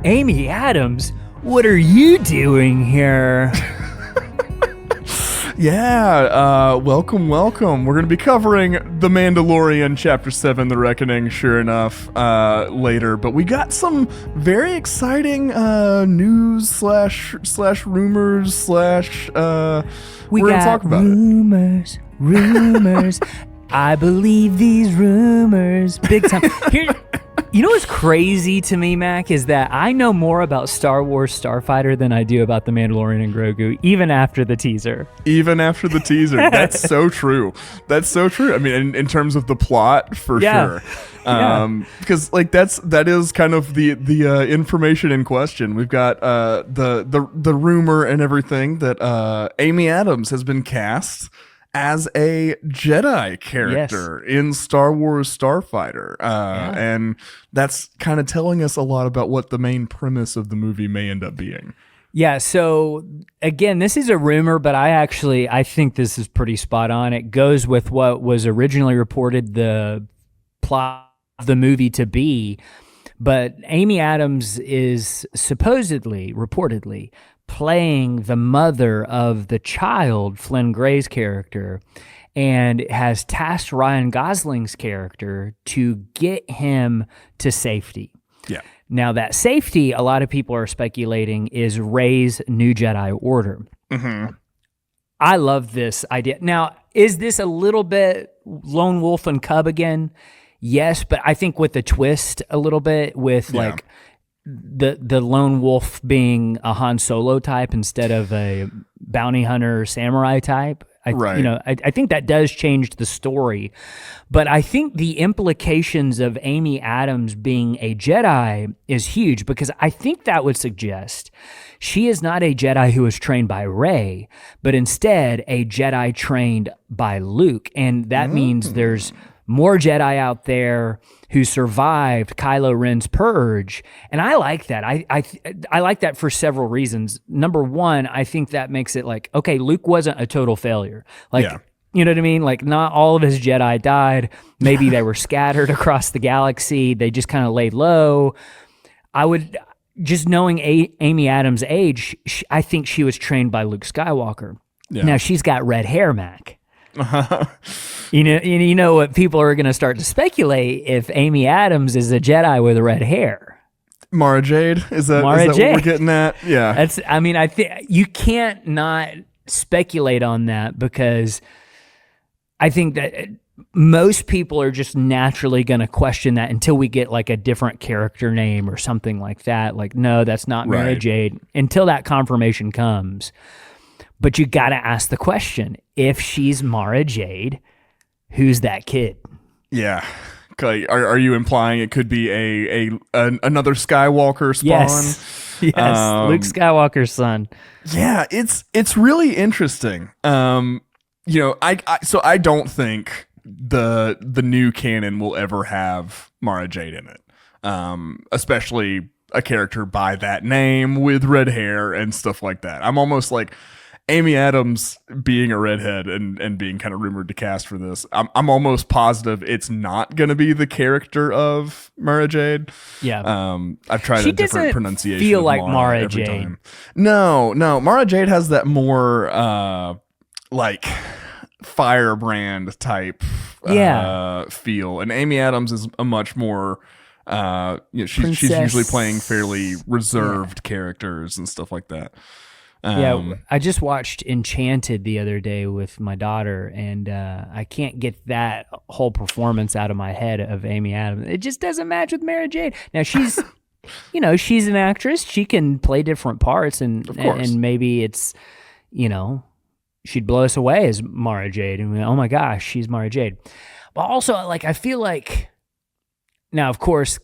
Amy Adams, what are you doing here? Yeah, welcome. We're going to be covering The Mandalorian Chapter 7, The Reckoning, sure enough, later. But we got some very exciting news slash rumors slash We we're got gonna talk about rumors. I believe these rumors big time. Here, you know what's crazy to me, Mac, is that I know more about Star Wars Starfighter than I do about The Mandalorian and Grogu, even after the teaser. That's so true. I mean, in terms of the plot, for sure. Because like that is kind of the information in question. We've got the rumor and everything that Amy Adams has been cast as a Jedi character in Star Wars Starfighter. And that's kind of telling us a lot about what the main premise of the movie may end up being. Yeah, so again, this is a rumor, but I think this is pretty spot on. It goes with what was originally reported the plot of the movie to be, but Amy Adams is reportedly, playing the mother of the child, Flynn Gray's character, and has tasked Ryan Gosling's character to get him to safety. Yeah. Now, that safety, a lot of people are speculating, is Rey's new Jedi Order. Mm-hmm. I love this idea. Now, is this a little bit lone wolf and cub again? Yes, but I think with a twist a little bit with like the lone wolf being a Han Solo type instead of a bounty hunter samurai type. I think that does change the story. But I think the implications of Amy Adams being a Jedi is huge, because I think that would suggest she is not a Jedi who was trained by Rey, but instead a Jedi trained by Luke. And that means there's more Jedi out there who survived Kylo Ren's purge. And I like that. I like that for several reasons. Number one, I think that makes it like, okay, Luke wasn't a total failure. You know what I mean? Like, not all of his Jedi died. Maybe they were scattered across the galaxy. They just kind of laid low. Just knowing Amy Adams' age, I think she was trained by Luke Skywalker. Yeah. Now, she's got red hair, Mac. You know what people are going to start to speculate if Amy Adams is a Jedi with red hair. Mara Jade? Is that what we're getting at? Yeah. I think you can't not speculate on that, because I think that most people are just naturally going to question that until we get like a different character name or something like that. Like, no, that's not Mara Jade, until that confirmation comes. But you got to ask the question, if she's Mara Jade, who's that kid? Yeah. Are you implying it could be another Skywalker spawn? Yes. Luke Skywalker's son. Yeah, it's really interesting. I don't think the new canon will ever have Mara Jade in it. Especially a character by that name with red hair and stuff like that. I'm almost like Amy Adams being a redhead and being kind of rumored to cast for this. I'm almost positive it's not going to be the character of Mara Jade. Yeah. I've tried a different pronunciation. Feel like Mara Jade. Time. No. Mara Jade has that more like firebrand type feel, and Amy Adams is a much more she's usually playing fairly reserved characters and stuff like that. I just watched Enchanted the other day with my daughter, and I can't get that whole performance out of my head of Amy Adams. It just doesn't match with Mara Jade. Now, she's, she's an actress. She can play different parts, and maybe it's, she'd blow us away as Mara Jade, and oh my gosh, she's Mara Jade. But also, like, I feel like, now, of course,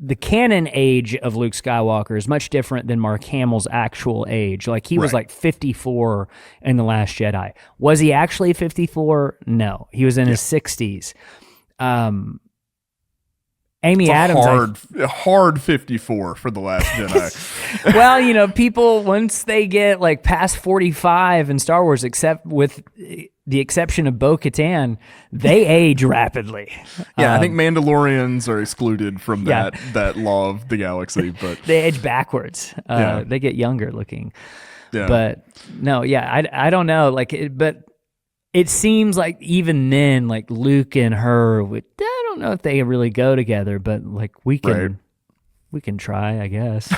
the canon age of Luke Skywalker is much different than Mark Hamill's actual age. Like, he was like 54 in The Last Jedi. Was he actually 54? No. He was in his 60s. Amy Adams. Hard 54 for The Last Jedi. Well, you know, people, once they get like past 45 in Star Wars, except with the exception of Bo-Katan, they age rapidly. Yeah, I think Mandalorians are excluded from that law of the galaxy, but they age backwards. They get younger looking. Yeah. But no, I don't know. But it seems like even then, like Luke and her, I don't know if they really go together, but like we can try, I guess.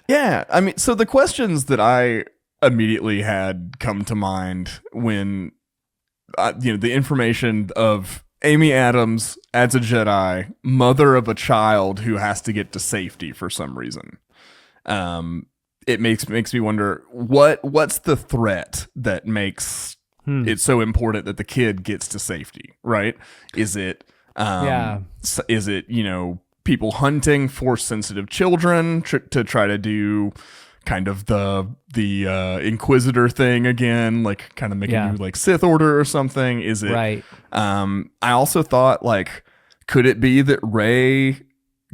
Yeah, I mean, so the questions that I immediately had come to mind when, the information of Amy Adams as a Jedi, mother of a child who has to get to safety for some reason. It makes me wonder what's the threat that makes it's so important that the kid gets to safety, right? Is it people hunting force-sensitive children to try to do kind of the Inquisitor thing again, like kind of make a new like Sith Order or something? Is it right? I also thought, like, could it be that Rey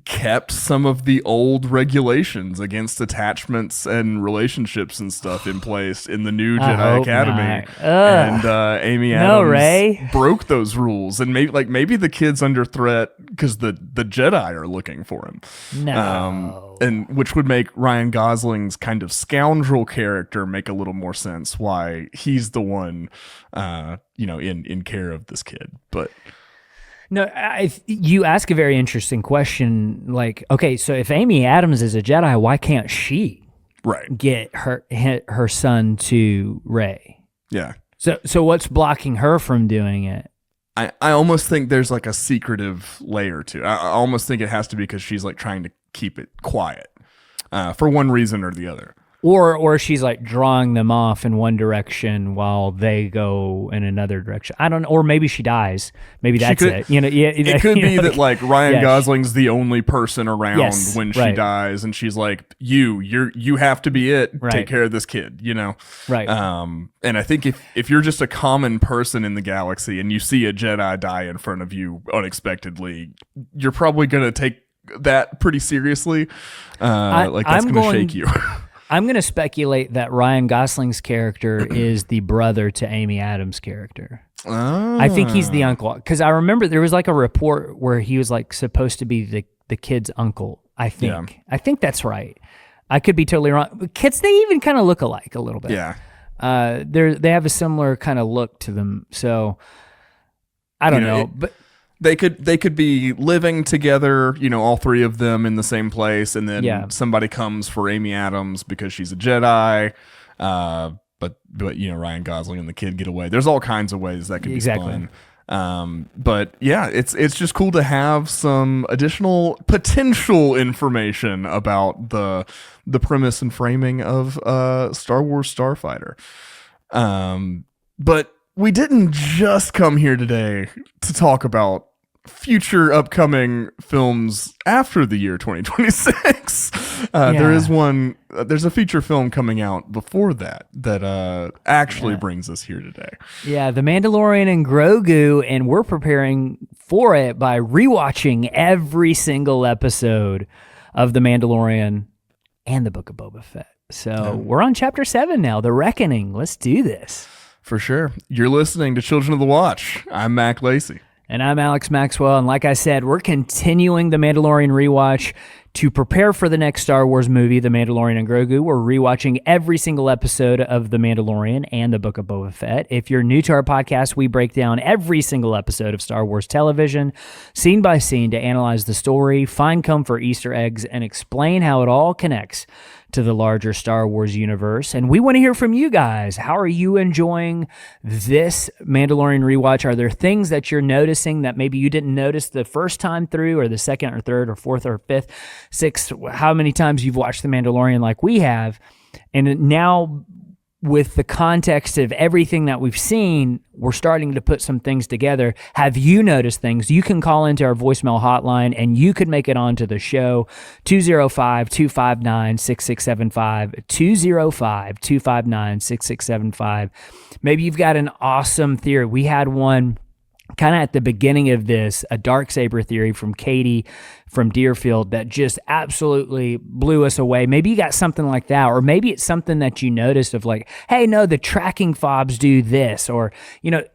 kept some of the old regulations against attachments and relationships and stuff in place in the new Jedi Academy, and Amy Adams broke those rules, and maybe the kid's under threat because the Jedi are looking for him. No, and which would make Ryan Gosling's kind of scoundrel character make a little more sense. Why he's the one, in care of this kid, but. No, you ask a very interesting question. Like, okay, so if Amy Adams is a Jedi, why can't she get her son to Rey? Yeah. So what's blocking her from doing it? I almost think there's like a secretive layer to it. I almost think it has to be because she's like trying to keep it quiet for one reason or the other. Or she's like drawing them off in one direction while they go in another direction. I don't know. Or maybe she dies. Maybe that's it. It could be that like Ryan Gosling's the only person around when she dies, and she's like, you have to be it. Take care of this kid. Right. And I think if you're just a common person in the galaxy and you see a Jedi die in front of you unexpectedly, you're probably gonna take that pretty seriously. That's gonna shake you. I'm going to speculate that Ryan Gosling's character is the brother to Amy Adams' character. I think he's the uncle. Because I remember there was like a report where he was like supposed to be the kid's uncle, I think. Yeah. I think that's right. I could be totally wrong. Kids, they even kind of look alike a little bit. Yeah. They have a similar kind of look to them. So I don't know. But They could be living together, all three of them in the same place, and then somebody comes for Amy Adams because she's a Jedi. But Ryan Gosling and the kid get away. There's all kinds of ways that could be spun. But yeah, it's just cool to have some additional potential information about the premise and framing of Star Wars Starfighter. But we didn't just come here today to talk about future upcoming films after the year 2026. There's a feature film coming out before that actually brings us here today. Yeah, The Mandalorian and Grogu, and we're preparing for it by rewatching every single episode of The Mandalorian and the Book of Boba Fett. So we're on chapter 7 now, The Reckoning. Let's do this. For sure. You're listening to Children of the Watch. I'm Mac Lacey. And I'm Alex Maxwell, and like I said, we're continuing the Mandalorian Rewatch to prepare for the next Star Wars movie, The Mandalorian and Grogu. We're rewatching every single episode of The Mandalorian and the Book of Boba Fett. If you're new to our podcast, we break down every single episode of Star Wars television, scene by scene, to analyze the story, find comfort Easter eggs, and explain how it all connects to the larger Star Wars universe. And we want to hear from you guys. How are you enjoying this Mandalorian rewatch? Are there things that you're noticing that maybe you didn't notice the first time through, or the second or third or fourth or fifth, sixth, how many times you've watched The Mandalorian like we have? And now, with the context of everything that we've seen, we're starting to put some things together. Have you noticed things? You can call into our voicemail hotline and you could make it onto the show. 205-259-6675. 205-259-6675. Maybe you've got an awesome theory. We had one kind of at the beginning of this, a darksaber theory from Katie from Deerfield that just absolutely blew us away. Maybe you got something like that, or maybe it's something that you noticed of like, hey, no, the tracking fobs do this, or,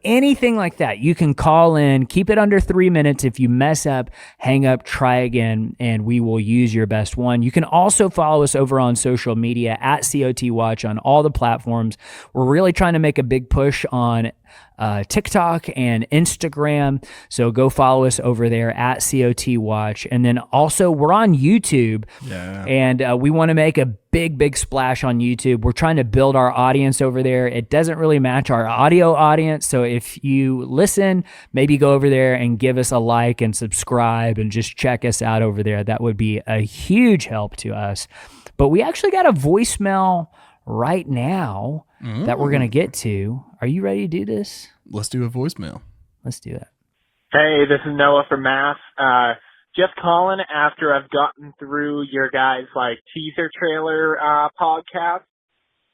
anything like that. You can call in, keep it under 3 minutes. If you mess up, hang up, try again, and we will use your best one. You can also follow us over on social media at COT Watch on all the platforms. We're really trying to make a big push on TikTok and Instagram. So go follow us over there at COT Watch. And then also we're on YouTube. Yeah. And we want to make a big splash on YouTube. We're trying to build our audience over there. It doesn't really match our audio audience. So if you listen, maybe go over there and give us a like and subscribe and just check us out over there. That would be a huge help to us. But we actually got a voicemail right now that we're going to get to. Are you ready to do this? Let's do a voicemail. Let's do it. Hey, this is Noah from Mass. Just calling after I've gotten through your guys' teaser trailer podcast,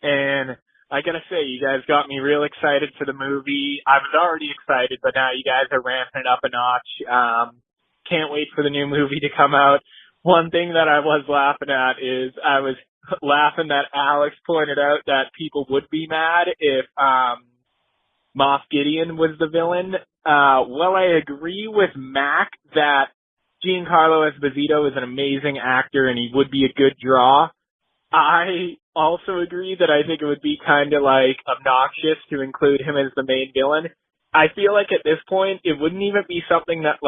and I gotta say, you guys got me real excited for the movie. I was already excited, but now you guys are ramping it up a notch. Can't wait for the new movie to come out. One thing that I was laughing at is I was laughing that Alex pointed out that people would be mad if Moff Gideon was the villain. Well, I agree with Mac that Giancarlo Esposito is an amazing actor and he would be a good draw. I also agree that I think it would be kind of obnoxious to include him as the main villain. I feel like at this point it wouldn't even be something that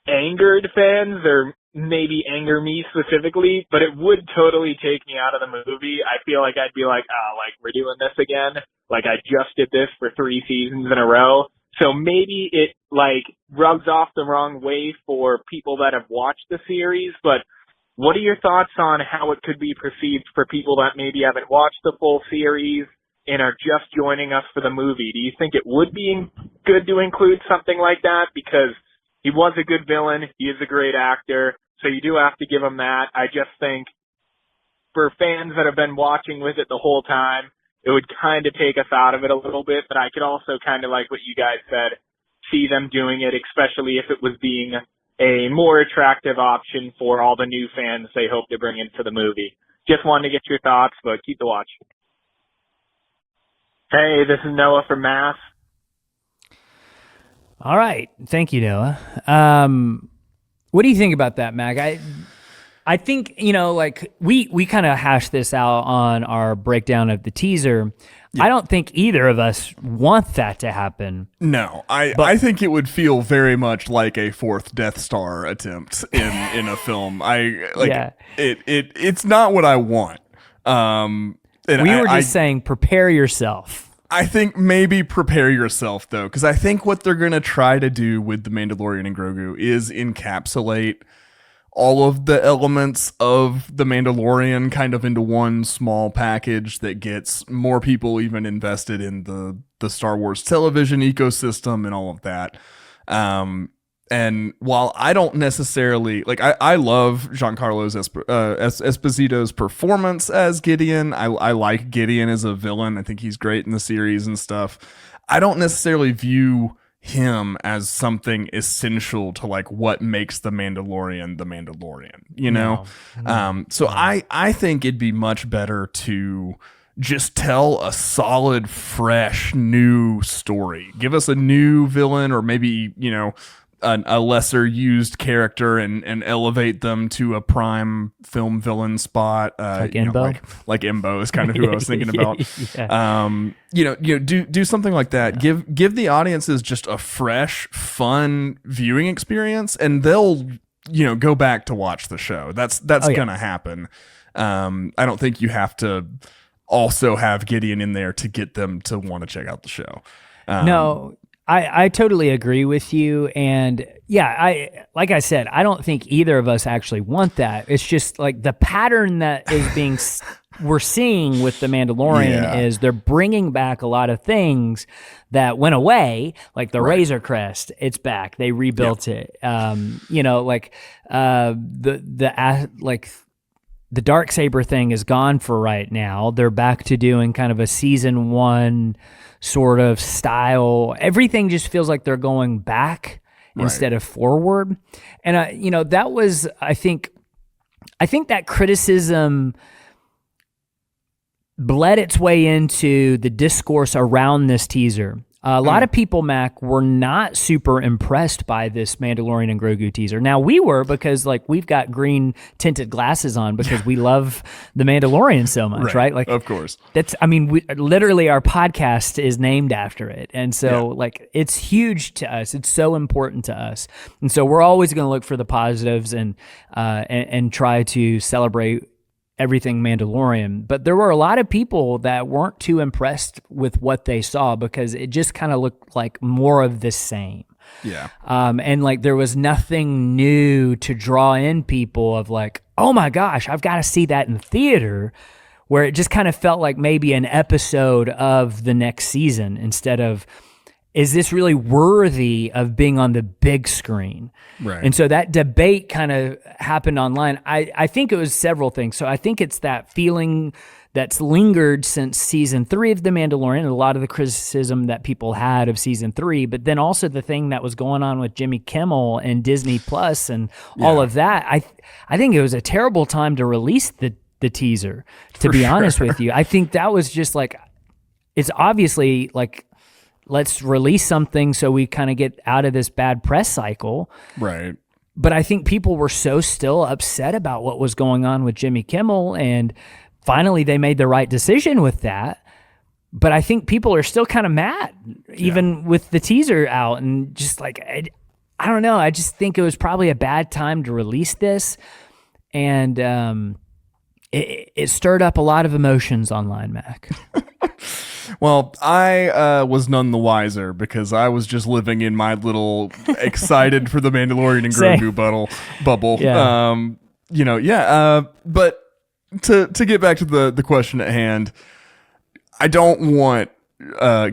angered fans or maybe anger me specifically, but it would totally take me out of the movie. I feel like I'd be we're doing this again. I just did this for 3 seasons in a row. So maybe it rubs off the wrong way for people that have watched the series, but what are your thoughts on how it could be perceived for people that maybe haven't watched the full series and are just joining us for the movie? Do you think it would be good to include something like that? Because he was a good villain. He is a great actor. So you do have to give him that. I just think for fans that have been watching with it the whole time, it would kind of take us out of it a little bit. But I could also kind of like what you guys said, see them doing it, especially if it was being a more attractive option for all the new fans they hope to bring into the movie. Just wanted to get your thoughts, but keep the watch. Hey, this is Noah from Mass. All right. Thank you, Noah. What do you think about that, Mac? I think, we kind of hashed this out on our breakdown of the teaser. Yeah. I don't think either of us want that to happen. No, I think it would feel very much like a fourth Death Star attempt in a film. It's not what I want. We were just saying, prepare yourself. I think maybe prepare yourself, though, because I think what they're going to try to do with The Mandalorian and Grogu is encapsulate all of the elements of The Mandalorian kind of into one small package that gets more people even invested in the Star Wars television ecosystem and all of that. And while I don't necessarily I love Giancarlo Esposito's performance as Gideon. I like Gideon as a villain. I think he's great in the series and stuff. I don't necessarily view him as something essential to what makes the Mandalorian, No. So I think it'd be much better to just tell a solid, fresh, new story. Give us a new villain, or maybe, a lesser used character and elevate them to a prime film villain spot. Like Embo? Like Embo is kind of who I was thinking about. Yeah. Do something like that. Yeah. Give the audiences just a fresh, fun viewing experience, and they'll, go back to watch the show. That's going to happen. I don't think you have to also have Gideon in there to get them to want to check out the show. No, I totally agree with you. And yeah, like I said, I don't think either of us actually want that. It's just the pattern that is we're seeing with The Mandalorian is they're bringing back a lot of things that went away, like the Razor Crest. It's back. They rebuilt it. the Darksaber thing is gone for right now. They're back to doing kind of a season 1 sort of style. Everything just feels like they're going back instead of forward. And that was, I think that criticism bled its way into the discourse around this teaser. A lot of people, Mac, were not super impressed by this Mandalorian and Grogu teaser. Now, we were, because we've got green tinted glasses on because we love the Mandalorian so much, right? Of course. Literally our podcast is named after it. And so it's huge to us. It's so important to us. And so we're always going to look for the positives and try to celebrate everything Mandalorian. But there were a lot of people that weren't too impressed with what they saw because it just kind of looked like more of the same. Yeah. And there was nothing new to draw in people of oh my gosh, I've got to see that in theater, where it just kind of felt like maybe an episode of the next season instead of, is this really worthy of being on the big screen? Right. And so that debate kind of happened online. I think it was several things. So I think it's that feeling that's lingered since season 3 of The Mandalorian, and a lot of the criticism that people had of season 3, but then also the thing that was going on with Jimmy Kimmel and Disney Plus and all of that. I think it was a terrible time to release the teaser, to be honest with you. I think that was just it's obviously let's release something so we kind of get out of this bad press cycle. Right. But I think people were so still upset about what was going on with Jimmy Kimmel, and finally they made the right decision with that. But I think people are still kind of mad, even with the teaser out, and just I don't know. I just think it was probably a bad time to release this. And it stirred up a lot of emotions online, Mac. Well, I was none the wiser because I was just living in my little excited for the Mandalorian and Grogu bubble. Yeah. But to get back to the question at hand, I don't want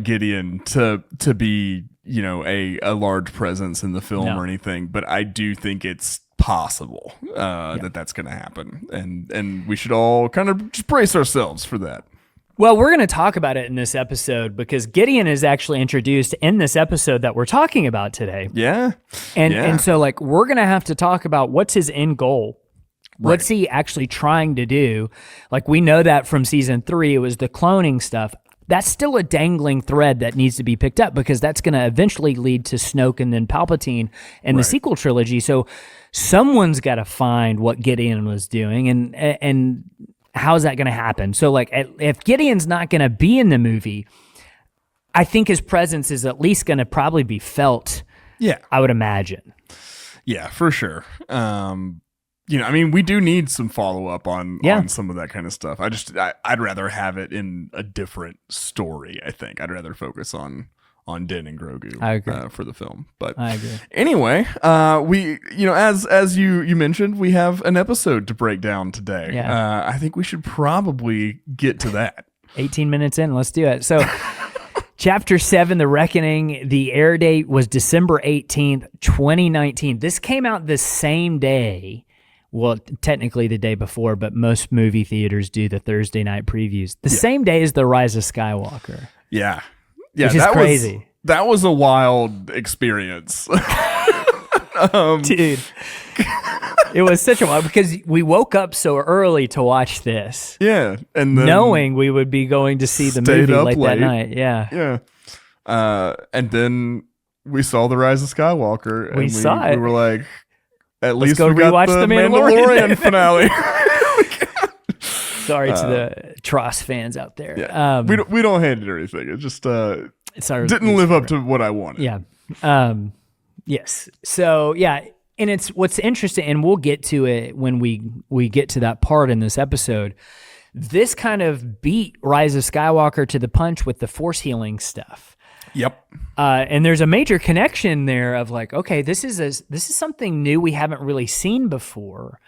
Gideon to be a large presence in the film or anything, but I do think it's possible that's going to happen, and we should all kind of just brace ourselves for that. Well, we're going to talk about it in this episode because Gideon is actually introduced in this episode that we're talking about today. Yeah. And so we're going to have to talk about what's his end goal. Right. What's he actually trying to do? We know that from season 3, it was the cloning stuff. That's still a dangling thread that needs to be picked up because that's going to eventually lead to Snoke and then Palpatine in the sequel trilogy. So someone's got to find what Gideon was doing and how's that going to happen? So if Gideon's not going to be in the movie, I think his presence is at least going to probably be felt. Yeah. I would imagine. Yeah, for sure. We do need some follow-up on some of that kind of stuff. I'd rather have it in a different story, I think. I'd rather focus on Din and Grogu for the film. But I agree. Anyway, we as you mentioned, we have an episode to break down today. Yeah. I think we should probably get to that. 18 minutes in, let's do it. So Chapter 7, The Reckoning, the air date was December 18th, 2019. This came out the same day. Well, technically the day before, but most movie theaters do the Thursday night previews. The same day as The Rise of Skywalker. Yeah. Yeah, which is crazy. That was a wild experience. Dude. It was such a wild, because we woke up so early to watch this. Yeah. And then knowing we would be going to see the movie late that night. Yeah. Yeah. And then we saw The Rise of Skywalker. And we saw it. We were like, at least we got the Mandalorian finale. Sorry to the Tross fans out there. Yeah. We don't hate it or anything. It just didn't live up to what I wanted. Yeah. Yes. So yeah, and it's what's interesting, and we'll get to it when we get to that part in this episode. This kind of beat Rise of Skywalker to the punch with the Force healing stuff. Yep. And there's a major connection there of okay, this is something new we haven't really seen before.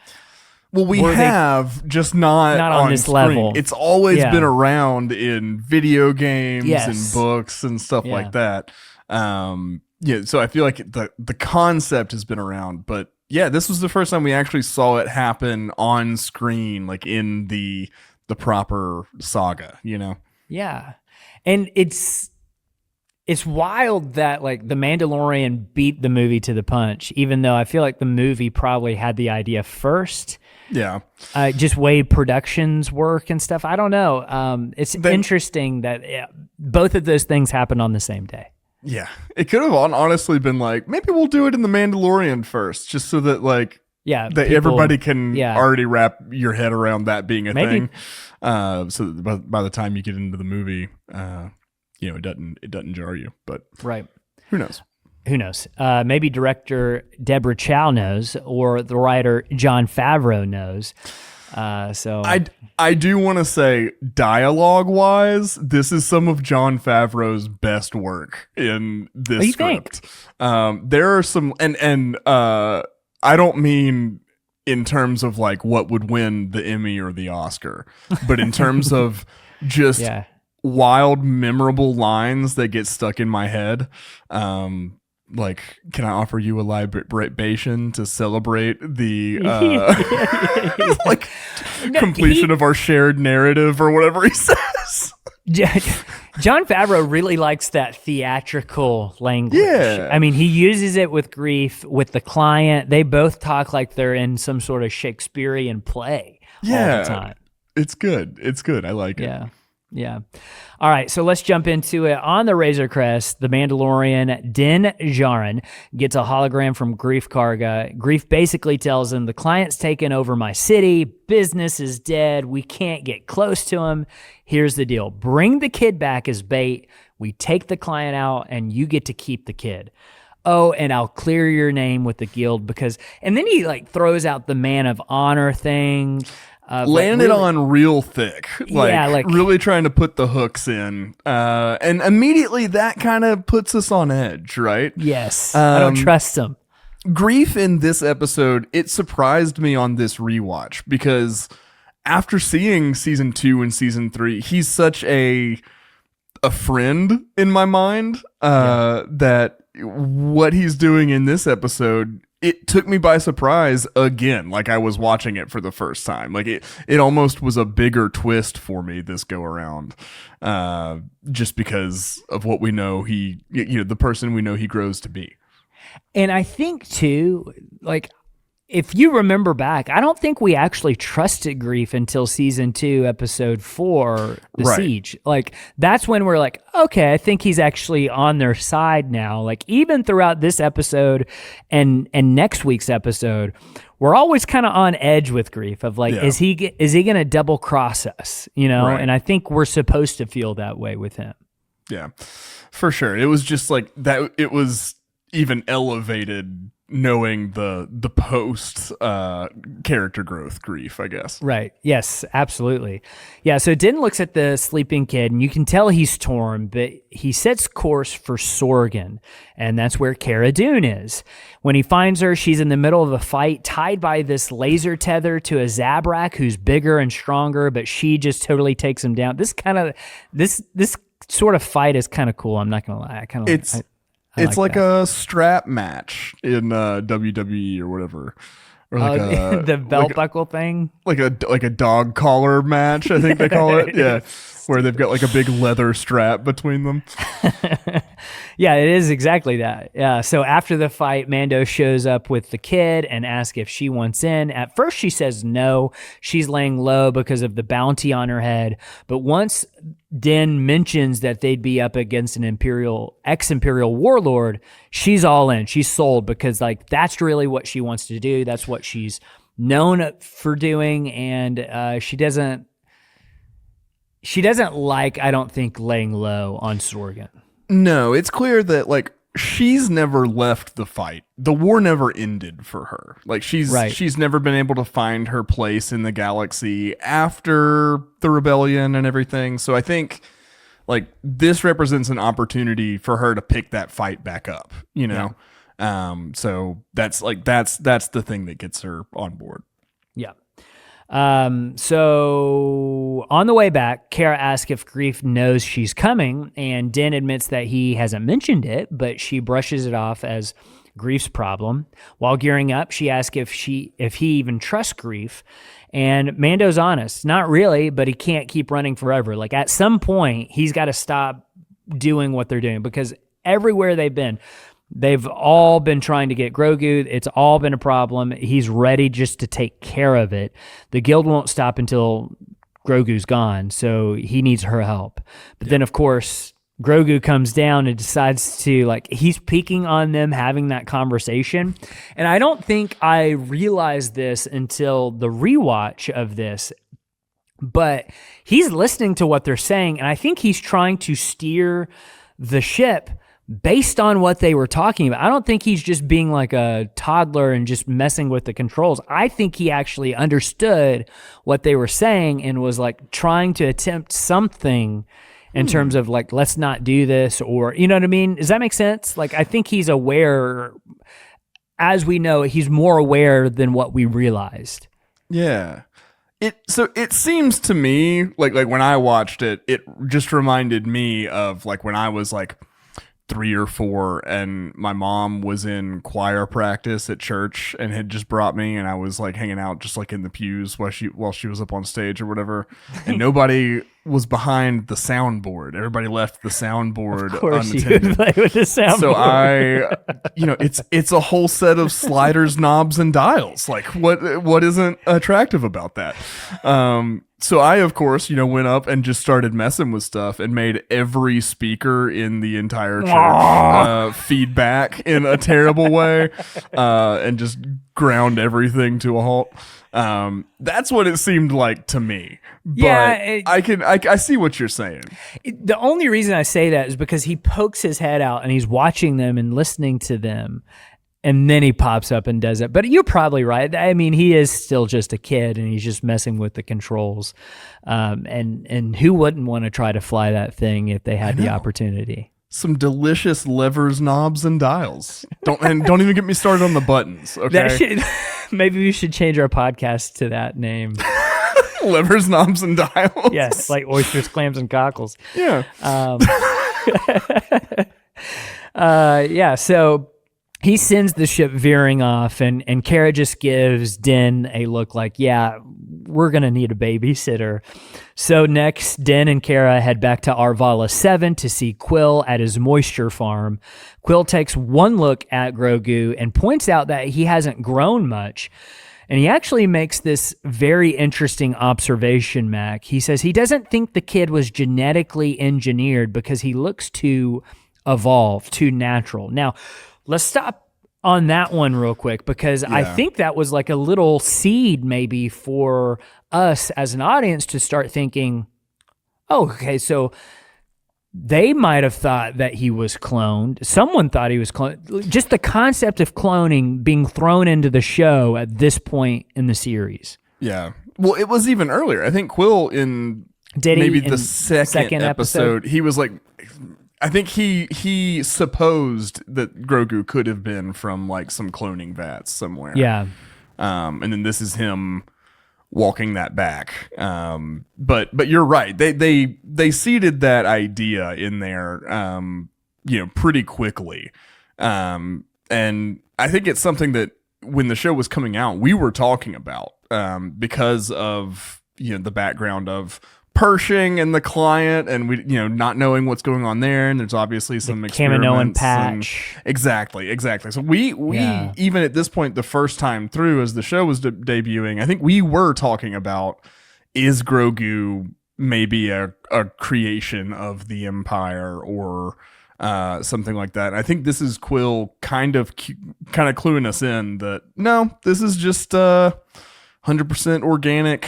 Well, we have, just not on this screen. Level. It's always been around in video games and books and stuff like that. So I feel like the concept has been around, but Yeah, this was the first time we actually saw it happen on screen, like in the proper saga, you know? Yeah. And it's wild that like The Mandalorian beat the movie to the punch, even though I feel like the movie probably had the idea first. Yeah. Just way productions work and stuff. I don't know. It's interesting that both of those things happened on the same day. Yeah. It could have honestly been like, maybe we'll do it in The Mandalorian first, just so that like, everybody can already wrap your head around that being a thing. So that by the time you get into the movie, it doesn't jar you. But who knows? Who knows? Maybe director Deborah Chow knows, or the writer Jon Favreau knows. So I do want to say, dialogue wise, this is some of Jon Favreau's best work in this script. There are some, and I don't mean in terms of like what would win the Emmy or the Oscar, but in terms of just wild, memorable lines that get stuck in my head. Like, can I offer you a libation to celebrate the like completion of our shared narrative or whatever he says? Jon Favreau really likes that theatrical language. Yeah. I mean, he uses it with Grief, with the client. They both talk like they're in some sort of Shakespearean play all the time. It's good. It's good. I like it. Yeah. All right, so let's jump into it. On the Razor Crest, the Mandalorian Din Djarin gets a hologram from Grief Karga. Grief basically tells him, the client's taken over my city, business is dead, we can't get close to him. Here's the deal. Bring the kid back as bait, we take the client out, and you get to keep the kid. Oh, and I'll clear your name with the guild because... And then he like throws out the man of honor thing. Landed on real thick, like really trying to put the hooks in, and immediately that kind of puts us on edge, right? Yes, I don't trust him. Grief in this episode, it surprised me on this rewatch because after seeing season 2 and season 3, he's such a friend in my mind that what he's doing in this episode, it took me by surprise again, like I was watching it for the first time. Like it almost was a bigger twist for me this go around, just because of what we know the person we know he grows to be. And I think too, like, if you remember back, I don't think we actually trusted Grief until season 2, episode 4, The Siege. Like, that's when we're like, okay, I think he's actually on their side now. Like, even throughout this episode and next week's episode, we're always kind of on edge with Grief of like, is he going to double cross us? You know, and I think we're supposed to feel that way with him. Yeah, for sure. It was just like that. It was even elevated knowing the post character growth Grief, I guess. Right. Yes, absolutely. Yeah, so Din looks at the sleeping kid, and you can tell he's torn, but he sets course for Sorgan, and that's where Cara Dune is. When he finds her, she's in the middle of a fight, tied by this laser tether to a Zabrak who's bigger and stronger, but she just totally takes him down. This sort of fight is kind of cool, I'm not going to lie. I kind of It's like a strap match in WWE or whatever, or like the belt buckle thing, like a dog collar match. I think they call it. Yeah, where they've got like a big leather strap between them. Yeah, it is exactly that. Yeah. So after the fight, Mando shows up with the kid and asks if she wants in. At first, she says no. She's laying low because of the bounty on her head. But once Din mentions that they'd be up against an ex-Imperial warlord, she's all in. She's sold because like that's really what she wants to do. That's what she's known for doing, and she doesn't like, I don't think, laying low on Sorgan. No, it's clear that like she's never left the fight. The war never ended for her. Like she's never been able to find her place in the galaxy after the rebellion and everything. So I think like this represents an opportunity for her to pick that fight back up, you know? Yeah. So that's the thing that gets her on board. Yeah. So on the way back, Kara asks if Greef knows she's coming, and Din admits that he hasn't mentioned it, but she brushes it off as Greef's problem. While gearing up, she asks if he even trusts Greef, and Mando's honest. Not really, but he can't keep running forever. Like, at some point, he's got to stop doing what they're doing, because everywhere they've all been trying to get Grogu. It's all been a problem. He's ready just to take care of it. The guild won't stop until Grogu's gone, so he needs her help. But then, of course, Grogu comes down and decides to, like, he's peeking on them having that conversation. And I don't think I realized this until the rewatch of this, but he's listening to what they're saying, and I think he's trying to steer the ship based on what they were talking about. I don't think he's just being like a toddler and just messing with the controls. I think he actually understood what they were saying and was like trying to attempt something in terms of like, let's not do this, or, you know what I mean? Does that make sense? Like, I think he's aware. As we know, he's more aware than what we realized. Yeah. It seems to me like when I watched it, it just reminded me of like when I was like 3 or 4 and my mom was in choir practice at church and had just brought me, and I was like hanging out just like in the pews while she was up on stage or whatever, and nobody was behind the soundboard. Everybody left the soundboard Of course unattended. you would play with the soundboard. So it's a whole set of sliders, knobs, and dials. Like what isn't attractive about that? So I, of course, went up and just started messing with stuff and made every speaker in the entire church feedback in a terrible way, and just ground everything to a halt. That's what it seemed like to me. But Yeah, I see what you're saying. The only reason I say that is because he pokes his head out and he's watching them and listening to them, and then he pops up and does it. But you're probably right. I mean, he is still just a kid and he's just messing with the controls. And who wouldn't want to try to fly that thing if they had the opportunity? Some delicious levers, knobs, and dials. Don't even get me started on the buttons. Okay, Maybe we should change our podcast to that name. Levers, knobs, and dials. Yes, like oysters, clams, and cockles. Yeah. Yeah. So he sends the ship veering off, and Kara just gives Din a look like, yeah, we're going to need a babysitter. So next, Din and Kara head back to Arvala 7 to see Quill at his moisture farm. Quill takes one look at Grogu and points out that he hasn't grown much. And he actually makes this very interesting observation, Mac. He says he doesn't think the kid was genetically engineered because he looks too evolved, too natural. Now, let's stop on that one real quick, because I think that was like a little seed maybe for us as an audience to start thinking, oh, okay, so they might have thought that he was cloned. Someone thought he was cloned. Just the concept of cloning being thrown into the show at this point in the series. Yeah. Well, it was even earlier. I think Quill in the second episode, he was like, I think he supposed that Grogu could have been from like some cloning vats somewhere. Yeah. And then this is him walking that back. But you're right. They seeded that idea in there, pretty quickly. And I think it's something that when the show was coming out, we were talking about, because of, the background of Pershing and the client, and we, not knowing what's going on there, and there's obviously some Kaminoan experiments. patch. Exactly. So we even at this point, the first time through, as the show was debuting, I think we were talking about, is Grogu maybe a creation of the Empire or something like that. I think this is Quill kind of cluing us in that no, this is just 100% organic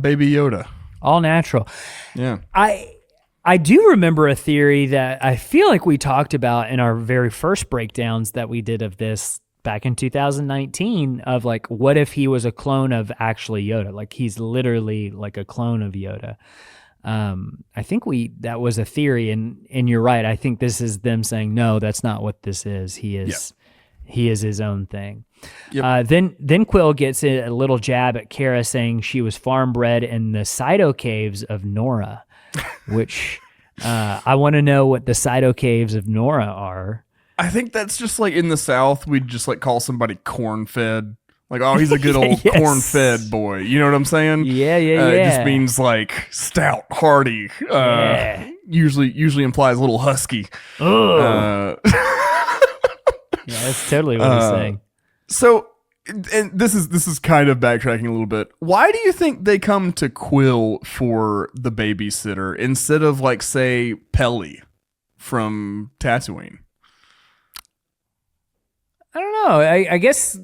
baby Yoda. All natural. Yeah. I do remember a theory that I feel like we talked about in our very first breakdowns that we did of this back in 2019, of like, what if he was a clone of actually Yoda? Like, he's literally like a clone of Yoda. I think that was a theory, and you're right. I think this is them saying, no, that's not what this is. He he is his own thing. Yep. Then Quill gets a little jab at Kara, saying she was farm bred in the Cyto Caves of Nora, which I want to know what the Cyto Caves of Nora are. I think that's just like in the South, we'd just like call somebody corn-fed. Like, oh, he's a good old Yes. corn-fed boy. You know what I'm saying? Yeah. It just means like stout, hardy. Usually implies a little husky. Yeah, that's totally what he's saying. So, and this is kind of backtracking a little bit. Why do you think they come to Quill for the babysitter instead of like, say, Pelly from Tatooine? I don't know. I guess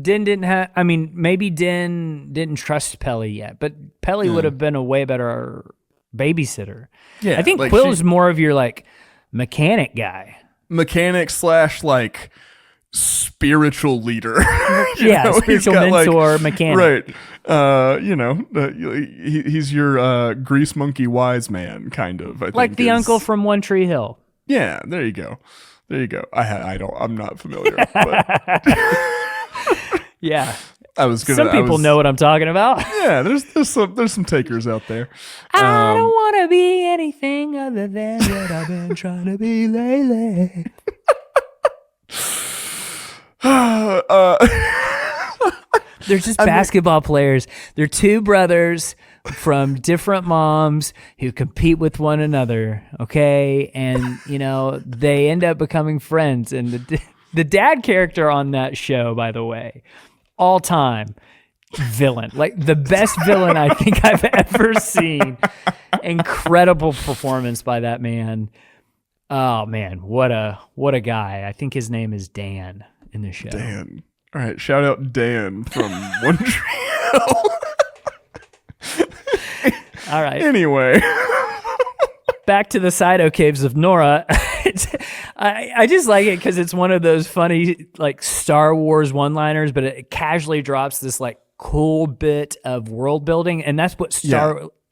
Din didn't have. I mean, maybe Din didn't trust Pelly yet, but Pelly would have been a way better babysitter. Yeah, I think like Quill's more of your like mechanic guy. Mechanic / like spiritual leader. Spiritual mentor, mechanic. Right. He's your grease monkey wise man, kind of. I Like think the uncle from One Tree Hill. Yeah, there you go. I'm not familiar. But Yeah. I was gonna. Some people know what I'm talking about. Yeah, there's some takers out there. I don't want to be anything other than what I've been trying to be lately. They're just basketball players. They're two brothers from different moms who compete with one another, okay? And, they end up becoming friends. And the dad character on that show, by the way, all time villain, like the best villain I think I've ever seen. Incredible performance by that man. Oh man, what a guy. I think his name is Dan in the show. Dan. All right, shout out Dan from One Tree Hill. All right. Anyway, back to the Cyto Caves of Nora. I just like it because it's one of those funny like Star Wars one-liners, but it casually drops this like cool bit of world building, and that's what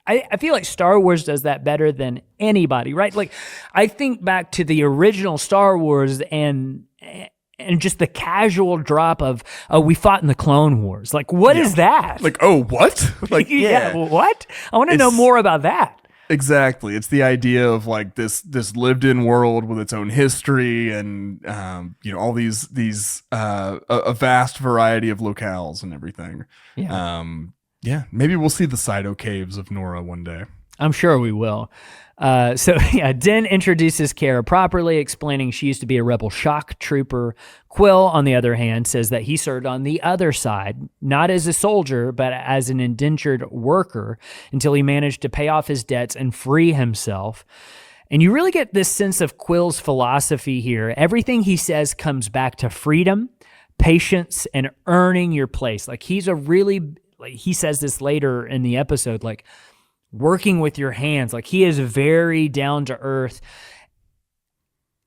I feel like Star Wars does that better than anybody, right? Like I think back to the original Star Wars and just the casual drop of, oh, we fought in the Clone Wars. Like, what is that? like, oh, what? Like, what? I want to know more about that. Exactly. It's the idea of like this lived-in world with its own history and all these a vast variety of locales and everything. Yeah. Maybe we'll see the Cyto Caves of Nora one day. I'm sure we will. Din introduces Kara properly, explaining she used to be a rebel shock trooper. Quill, on the other hand, says that he served on the other side, not as a soldier, but as an indentured worker until he managed to pay off his debts and free himself. And you really get this sense of Quill's philosophy here. Everything he says comes back to freedom, patience, and earning your place. Like he says this later in the episode, like, working with your hands. Like he is very down to earth.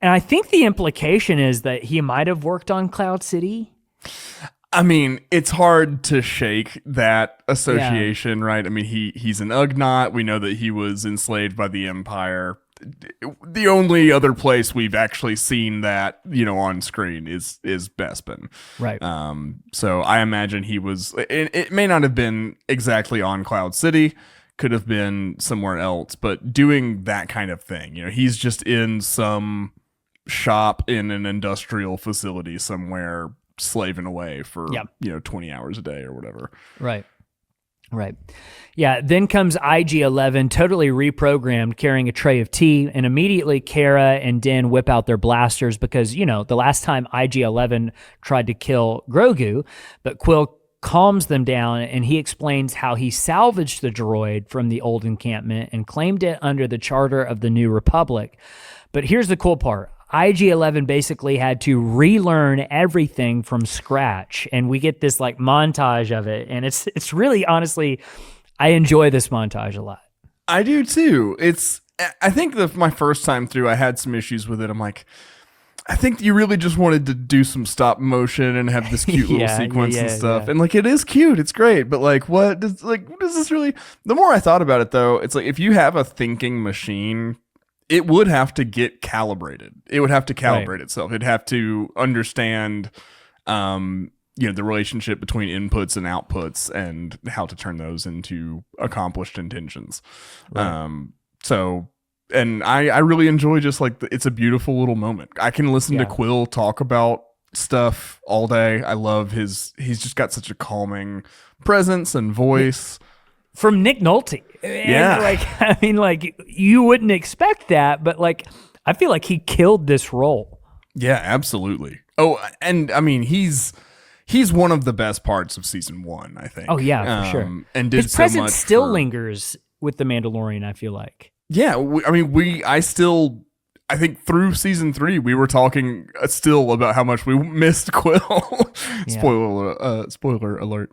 And I think the implication is that he might have worked on Cloud City. I mean, it's hard to shake that association, right? I mean, he's an Ugnaught. We know that he was enslaved by the Empire. The only other place we've actually seen that, on screen is Bespin. Right. So I imagine he was, it may not have been exactly on Cloud City, could have been somewhere else, but doing that kind of thing, he's just in some shop in an industrial facility somewhere slaving away for 20 hours a day or whatever. Right Yeah, then comes IG-11, totally reprogrammed, carrying a tray of tea, and immediately Kara and Din whip out their blasters because the last time IG-11 tried to kill Grogu, but Quill calms them down, and he explains how he salvaged the droid from the old encampment and claimed it under the charter of the New Republic. But here's the cool part. IG-11 basically had to relearn everything from scratch, and we get this like montage of it, and it's really, honestly, I enjoy this montage a lot. I do too. I think my first time through, I had some issues with it. I'm like, I think you really just wanted to do some stop motion and have this cute little sequence and stuff. Yeah. And like, it is cute. It's great. But like, what does this really, the more I thought about it though, it's like, if you have a thinking machine, it would have to get calibrated. It would have to calibrate itself. It'd have to understand, the relationship between inputs and outputs and how to turn those into accomplished intentions. Right. And I really enjoy just like it's a beautiful little moment. I can listen to Quill talk about stuff all day. I love he's just got such a calming presence and voice. From Nick Nolte. And you wouldn't expect that, but like, I feel like he killed this role. Yeah, absolutely. Oh, and I mean, he's one of the best parts of season 1, I think. Oh yeah, for sure. And did his so presence much still lingers with the Mandalorian, I feel like. Yeah, I think through season 3, we were talking still about how much we missed Quill. Spoiler alert.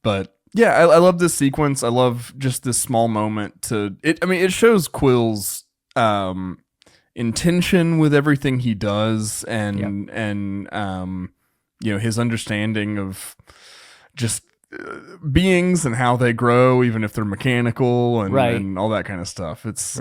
But yeah, I love this sequence. I love just this small moment it shows Quill's intention with everything he does and his understanding of just beings and how they grow, even if they're mechanical and all that kind of stuff. It's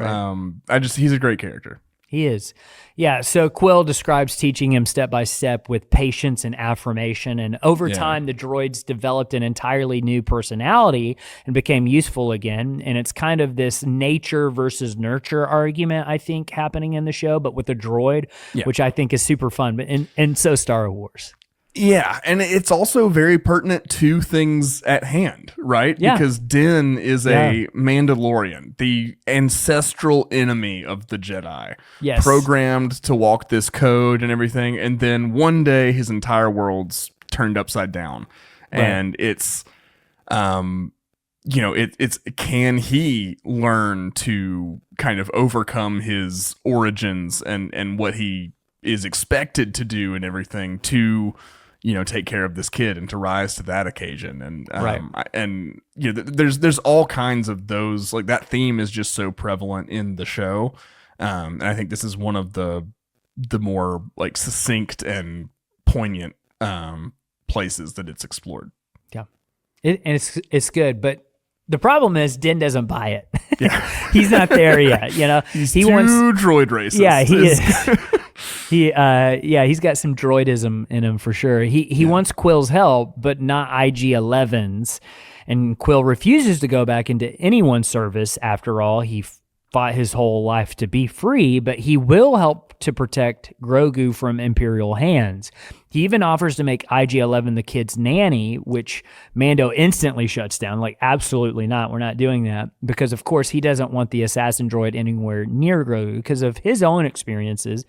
he's a great character. He is. Yeah, so Quill describes teaching him step by step with patience and affirmation, and over time the droids developed an entirely new personality and became useful again, and it's kind of this nature versus nurture argument, I think, happening in the show, but with a droid, which I think is super fun, but and so Star Wars. Yeah, and it's also very pertinent to things at hand, right? Yeah. Because Din is a Mandalorian, the ancestral enemy of the Jedi. Yes. Programmed to walk this code and everything, and then one day his entire world's turned upside down. Right. And it's it's can he learn to kind of overcome his origins and what he is expected to do and everything to take care of this kid and to rise to that occasion. And there's all kinds of those, like that theme is just so prevalent in the show. And I think this is one of the more like succinct and poignant places that it's explored. Yeah. It's good, but the problem is Din doesn't buy it. Yeah. He's not there yet. He wants droid racist. Yeah, he is. He's got some droidism in him for sure. He wants Quill's help, but not IG-11's. And Quill refuses to go back into anyone's service. After all, he fought his whole life to be free, but he will help to protect Grogu from Imperial hands. He even offers to make IG-11 the kid's nanny, which Mando instantly shuts down. Like, absolutely not. We're not doing that. Because, of course, he doesn't want the assassin droid anywhere near Grogu because of his own experiences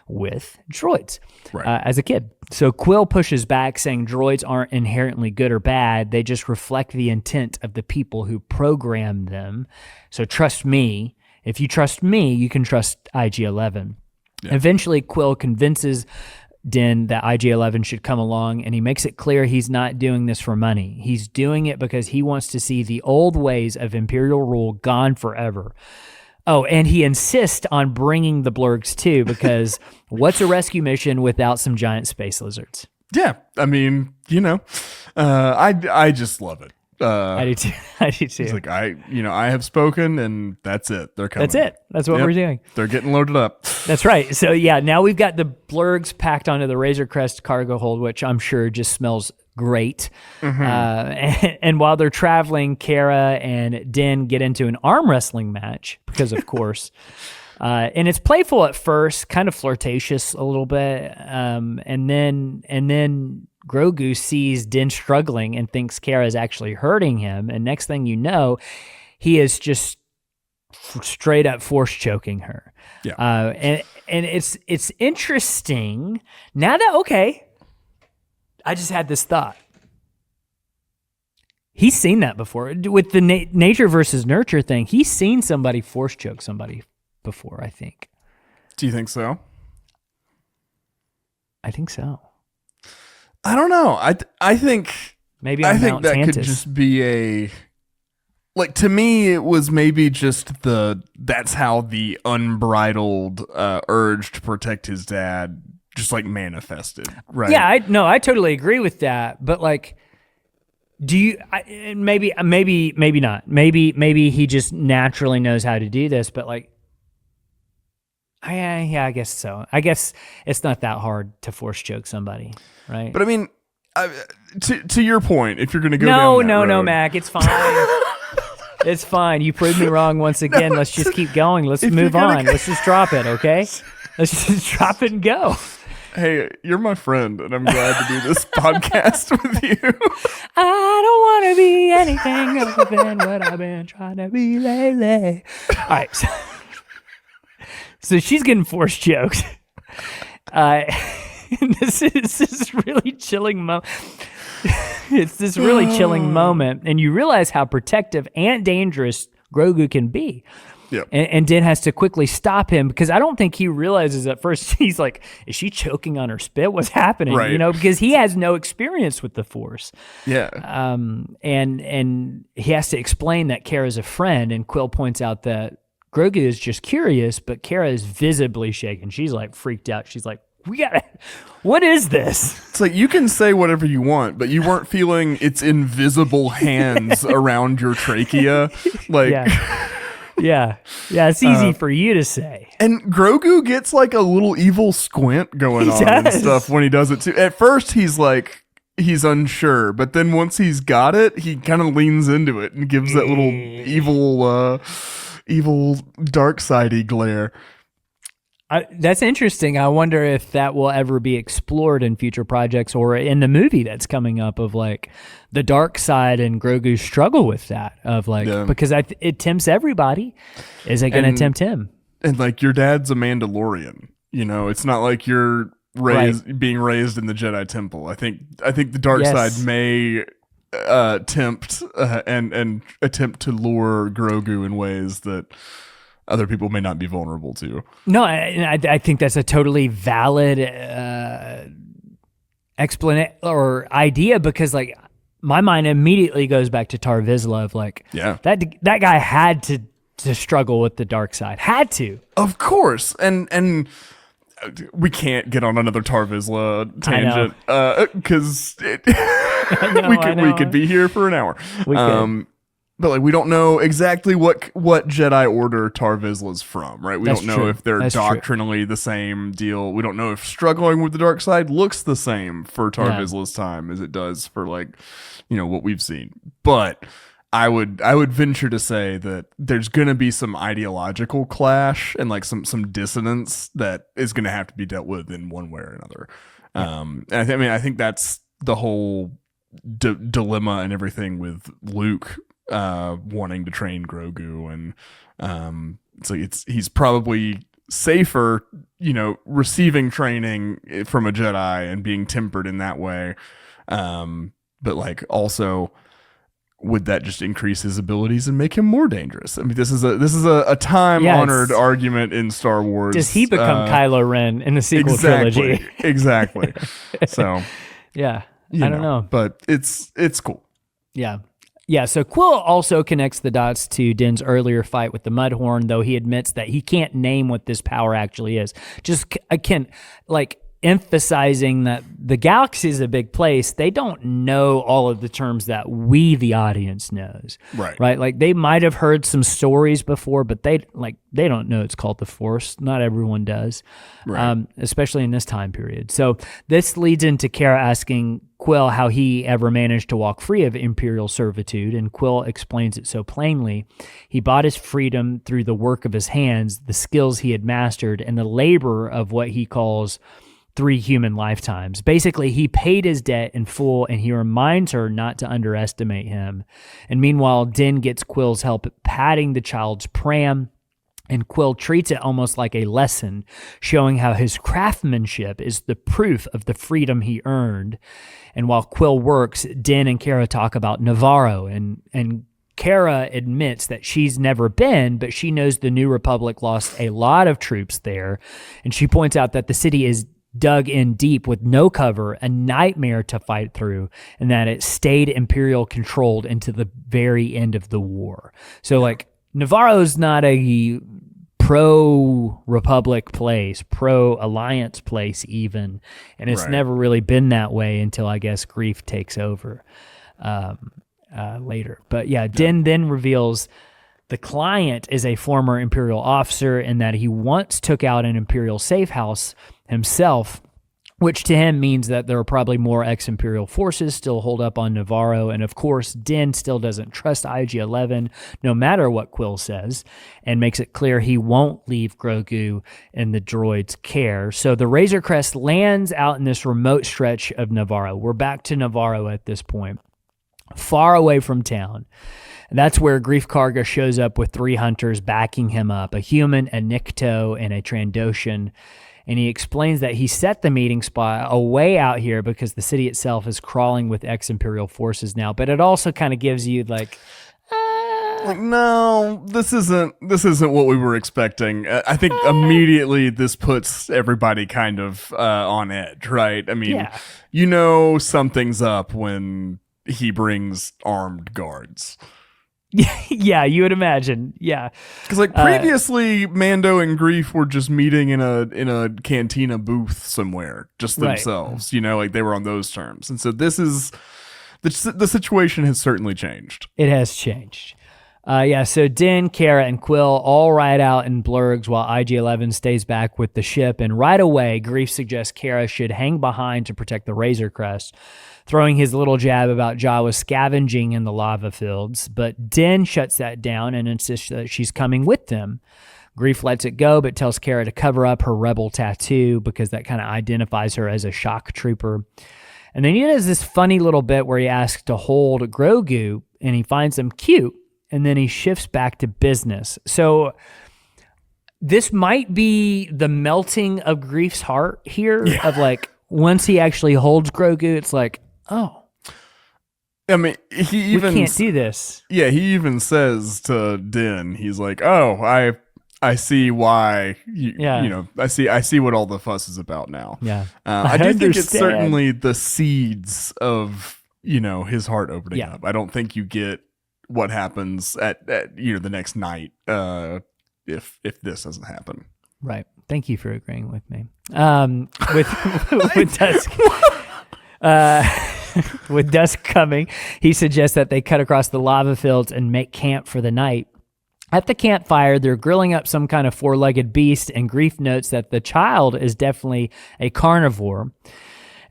with droids as a kid. So Quill pushes back, saying droids aren't inherently good or bad. They just reflect the intent of the people who program them. So trust me. If you trust me, you can trust IG-11. Yeah. Eventually, Quill convinces Din that IG-11 should come along, and he makes it clear he's not doing this for money. He's doing it because he wants to see the old ways of Imperial rule gone forever. Oh, and he insists on bringing the blurgs too, because what's a rescue mission without some giant space lizards? Yeah, I mean, I just love it. I do too. It's like I have spoken, and that's it. They're coming. That's it. That's what we're doing. They're getting loaded up. That's right. So yeah, now we've got the blurgs packed onto the Razor Crest cargo hold, which I'm sure just smells great. Mm-hmm. And while they're traveling, Cara and Din get into an arm wrestling match because, of course. And it's playful at first, kind of flirtatious a little bit, and then Grogu sees Din struggling and thinks Cara is actually hurting him, and next thing you know, he is just straight up force choking her. Yeah. And it's interesting now that I just had this thought. He's seen that before with the nature versus nurture thing. He's seen somebody force choke somebody before, I think. Do you think so? I think so. I don't know. I think maybe on Mount that Tantus. Could just be to me it was maybe just that's how the unbridled urge to protect his dad just manifested, right? Yeah, I totally agree with that, but do you maybe not. Maybe he just naturally knows how to do this, but Yeah, I guess so. I guess it's not that hard to force choke somebody, right? But I mean, to your point, if you're going to go no, down that road, Mac, it's fine. It's fine. You proved me wrong once again. Let's just keep going. Let's move on. Let's just drop it, okay? Let's just drop it and go. Hey, you're my friend, and I'm glad to do this podcast with you. I don't want to be anything other than what I've been trying to be lately. All right. So she's getting force choked. This is really chilling It's this really chilling moment, and you realize how protective and dangerous Grogu can be. Yep. And Din has to quickly stop him because I don't think he realizes at first. He's like, is she choking on her spit? What's happening? Right. You know, because he has no experience with the Force. Yeah. And he has to explain that Kara's a friend, and Quill points out that Grogu is just curious, but Kara is visibly shaken. She's like freaked out. She's like, what is this? It's like, you can say whatever you want, but you weren't feeling its invisible hands around your trachea. Like, yeah, it's easy for you to say. And Grogu gets like a little evil squint going on and stuff when he does it too. At first, he's unsure, but then once he's got it, he kind of leans into it and gives that little evil dark sidey glare. That's interesting. I wonder if that will ever be explored in future projects or in the movie that's coming up of like the dark side and Grogu's struggle with that of like, because it tempts everybody. Is it going to tempt him? And like, your dad's a Mandalorian, you know, it's not like you're being raised in the Jedi temple. I think the dark side may tempt and attempt to lure Grogu in ways that other people may not be vulnerable to. No, I think that's a totally valid explanation or idea, because like my mind immediately goes back to Tar Vizsla of like, that guy had to struggle with the dark side, had to, of course, and we can't get on another Tar Vizsla tangent because we could be here for an hour. We could. But like, we don't know exactly what Jedi Order Tar Vizsla's from, right? We don't know if they're doctrinally the same deal. We don't know if struggling with the dark side looks the same for Tar Vizsla's time as it does for like, you know, what we've seen. But I would venture to say that there's going to be some ideological clash and like some dissonance that is going to have to be dealt with in one way or another. And I think that's the whole dilemma and everything with Luke wanting to train Grogu, and he's probably safer, you know, receiving training from a Jedi and being tempered in that way. But like, also, would that just increase his abilities and make him more dangerous? I mean, this is a time-honored argument in Star Wars. Does he become Kylo Ren in the sequel trilogy? Exactly. So, I don't know, but it's cool. Yeah, so Quill also connects the dots to Din's earlier fight with the Mudhorn, though he admits that he can't name what this power actually is. Just, again, like, emphasizing that the galaxy is a big place. They don't know all of the terms that we, the audience, knows. Right? Like, they might have heard some stories before, but they don't know it's called the Force. Not everyone does, especially in this time period. So this leads into Kara asking Quill how he ever managed to walk free of Imperial servitude, and Quill explains it so plainly. He bought his freedom through the work of his hands, the skills he had mastered, and the labor of what he calls 3 human lifetimes. Basically, he paid his debt in full, and he reminds her not to underestimate him. And meanwhile, Din gets Quill's help patting the child's pram, and Quill treats it almost like a lesson, showing how his craftsmanship is the proof of the freedom he earned. And while Quill works, Din and Kara talk about Navarro, and Kara admits that she's never been, but she knows the New Republic lost a lot of troops there. And she points out that the city is dug in deep with no cover, a nightmare to fight through, and that it stayed Imperial controlled into the very end of the war. So like, Navarro's not a pro-Republic place, pro-Alliance place even, and it's never really been that way until, I guess, Grief takes over later. But Din then reveals The client is a former Imperial officer and that he once took out an Imperial safe house himself, which to him means that there are probably more ex-Imperial forces still holed up on Navarro. And of course, Din still doesn't trust IG-11, no matter what Quill says, and makes it clear he won't leave Grogu in the droid's care. So the Razor Crest lands out in this remote stretch of Navarro. We're back to Navarro at this point, far away from town. And that's where Greef Karga shows up with 3 hunters backing him up, a human, a Nikto, and a Trandoshan. And he explains that he set the meeting spot away out here because the city itself is crawling with ex-Imperial forces now. But it also kind of gives you like no, this isn't what we were expecting. I think immediately this puts everybody kind of on edge, right? I mean, you know something's up when he brings armed guards. Yeah, you would imagine. Yeah, because like previously, Mando and Greef were just meeting in a cantina booth somewhere, just themselves. Right. You know, like they were on those terms. And so this is the situation has certainly changed. It has changed. So Din, Cara, and Quill all ride out in blurgs while IG-11 stays back with the ship. And right away, Greef suggests Cara should hang behind to protect the Razor Crest, throwing his little jab about Jawa scavenging in the lava fields. But Din shuts that down and insists that she's coming with them. Greef lets it go, but tells Cara to cover up her rebel tattoo because that kind of identifies her as a shock trooper. And then he does this funny little bit where he asks to hold Grogu, and he finds him cute. And then he shifts back to business. So this might be the melting of Greef's heart here of like, once he actually holds Grogu, it's like, oh. I mean, we can't do this. Yeah, he even says to Din, he's like, oh, I see why, you know, I see what all the fuss is about now. Yeah. I do think it's certainly the seeds of, you know, his heart opening up. I don't think you get what happens at you know the next night if this doesn't happen. Right. Thank you for agreeing with me. With dusk with dusk coming, he suggests that they cut across the lava fields and make camp for the night. At the campfire, they're grilling up some kind of 4-legged beast, and Greef notes that the child is definitely a carnivore.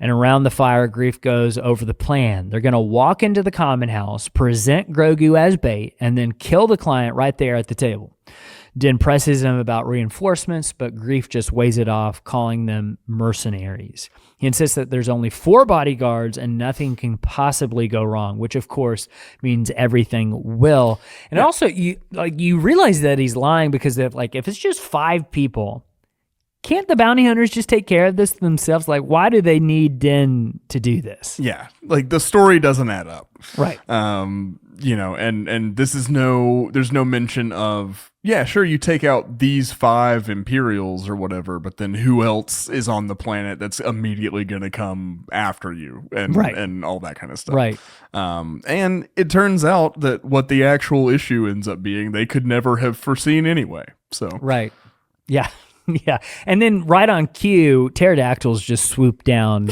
And around the fire, Greef goes over the plan. They're going to walk into the common house, present Grogu as bait, and then kill the client right there at the table. Din presses him about reinforcements, but Greef just weighs it off, calling them mercenaries. He insists that there's only 4 bodyguards and nothing can possibly go wrong, which of course means everything will. And also, you realize that he's lying because if it's just 5 people, can't the bounty hunters just take care of this themselves? Like, why do they need Din to do this? Yeah, like the story doesn't add up. Right. You know, and this is there's no mention of, yeah, sure, you take out these 5 Imperials or whatever, but then who else is on the planet that's immediately going to come after you and all that kind of stuff. Right. And it turns out that what the actual issue ends up being, they could never have foreseen anyway. So. Right. Yeah. Yeah, and then right on cue, pterodactyls just swoop down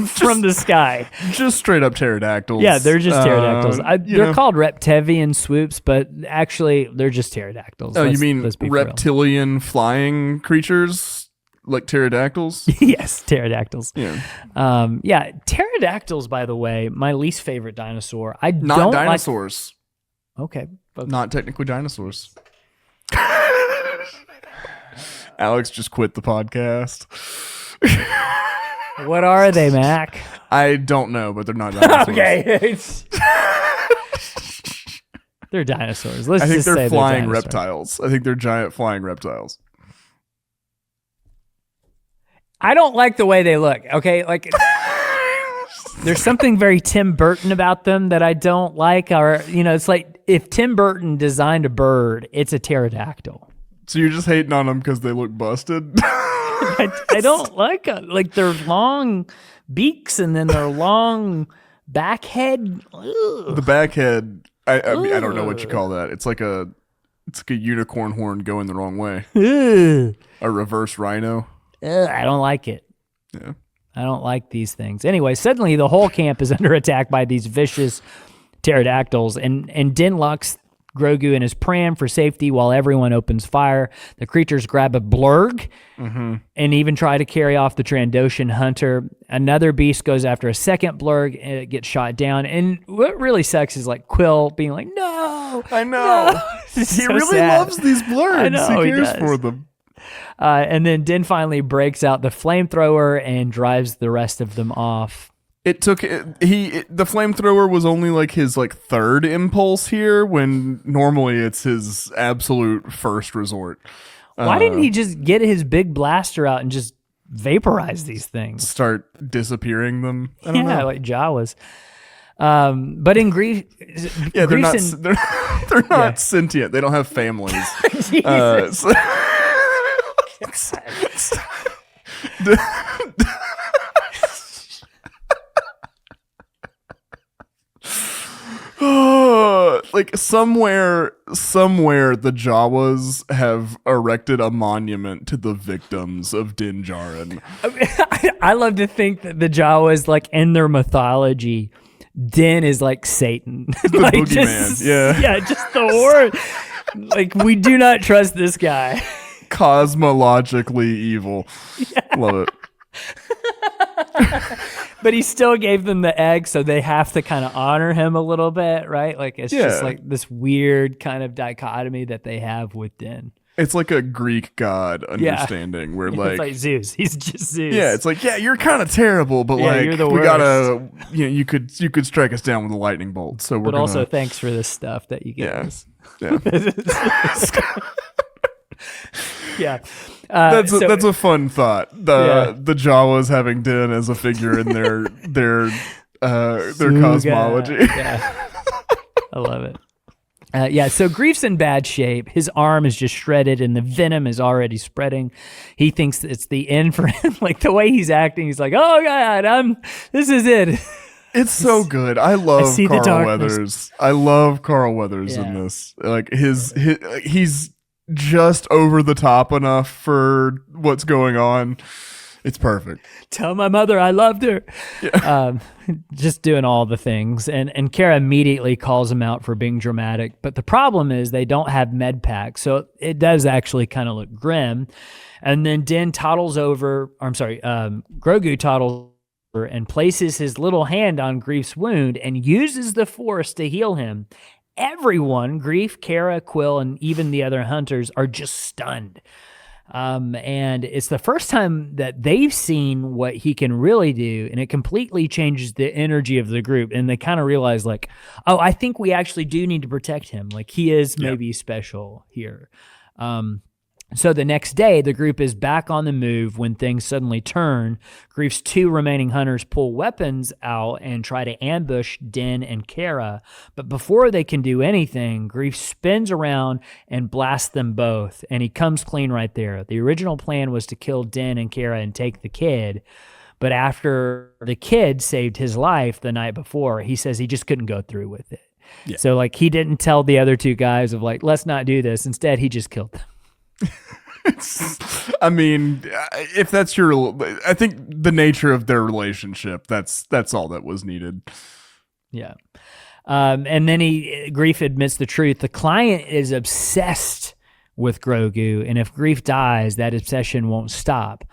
from the sky. Just straight up pterodactyls. Yeah, they're just pterodactyls. They're called reptivian swoops, but actually they're just pterodactyls. Oh, you mean reptilian flying creatures like pterodactyls? Yes, pterodactyls. Yeah. Pterodactyls, by the way, my least favorite dinosaur. Not dinosaurs. Okay. Not technically dinosaurs. Alex just quit the podcast. What are they, Mac? I don't know, but they're not dinosaurs. Okay. They're dinosaurs. I think they're flying reptiles. I think they're giant flying reptiles. I don't like the way they look, okay? Like, there's something very Tim Burton about them that I don't like. Or, you know, it's like if Tim Burton designed a bird, it's a pterodactyl. So you're just hating on them because they look busted? I don't like it. Like, they're long beaks and then they're long back head. Ugh. The back head, I mean, I don't know what you call that. It's like a unicorn horn going the wrong way. Ugh. A reverse rhino. I don't like it. Yeah. I don't like these things. Anyway, suddenly the whole camp is under attack by these vicious pterodactyls, and Din locks Grogu in his pram for safety while everyone opens fire. The creatures grab a blurg and even try to carry off the Trandoshan hunter. Another beast goes after a second blurg and it gets shot down. And what really sucks is like Quill being like, no, I know. no. He So really sad. loves these blurgs. I know, he he cares does. for them. And then Din finally breaks out the flamethrower and drives the rest of them off. It took the flamethrower was only like his like third impulse here, when normally it's his absolute first resort. Why didn't he just get his big blaster out and just vaporize these things? Start disappearing them? I don't know. Like Jawas. But in Grief, Yeah, they're Grief's not. They're not sentient. They don't have families. So- like somewhere the Jawas have erected a monument to the victims of Din Djarin. I love to think that the Jawas, like in their mythology, Din is like Satan. The like boogeyman, yeah. Yeah, just the word. Like, we do not trust this guy. Cosmologically evil. Love it. But he still gave them the egg, so they have to kind of honor him a little bit, right? Like, it's just like this weird kind of dichotomy that they have with Din. It's like a Greek god understanding where It's like Zeus. He's just Zeus. yeah, it's like, yeah, you're kind of terrible, but Yeah, like you're the we worst. gotta, you could strike us down with a lightning bolt. So we're But gonna, also, thanks for this stuff that you gave us. yeah. Yeah. That's So- a fun thought. The Jawas having Din as a figure in their cosmology. Yeah. I love it. So Grief's in bad shape. His arm is just shredded and the venom is already spreading. He thinks it's the end for him. Like the way he's acting, he's like, oh God, this is it. It's so good. I love see the Carl darkness. Weathers. I love Carl Weathers in this. Like he's just over the top enough for what's going on. It's perfect. Tell my mother I loved her. Yeah. Just doing all the things. And Kara immediately calls him out for being dramatic. But the problem is they don't have med packs. So it does actually kind of look grim. And then Din Grogu toddles over and places his little hand on Grief's wound and uses the Force to heal him. Everyone, Grief, Kara, Quill, and even the other hunters are just stunned. And it's the first time that they've seen what he can really do, and it completely changes the energy of the group. And they kind of realize, like, oh, I think we actually do need to protect him. Like, he is maybe special here. So the next day, the group is back on the move when things suddenly turn. Grief's two remaining hunters pull weapons out and try to ambush Din and Kara. But before they can do anything, Grief spins around and blasts them both. And he comes clean right there. The original plan was to kill Din and Kara and take the kid. But after the kid saved his life the night before, he says he just couldn't go through with it. Yeah. So, like, he didn't tell the other two guys of, like, let's not do this. Instead, he just killed them. I mean, if that's I think the nature of their relationship, that's all that was needed. Yeah. And then Grief admits the truth. The client is obsessed with Grogu, and if Grief dies, that obsession won't stop.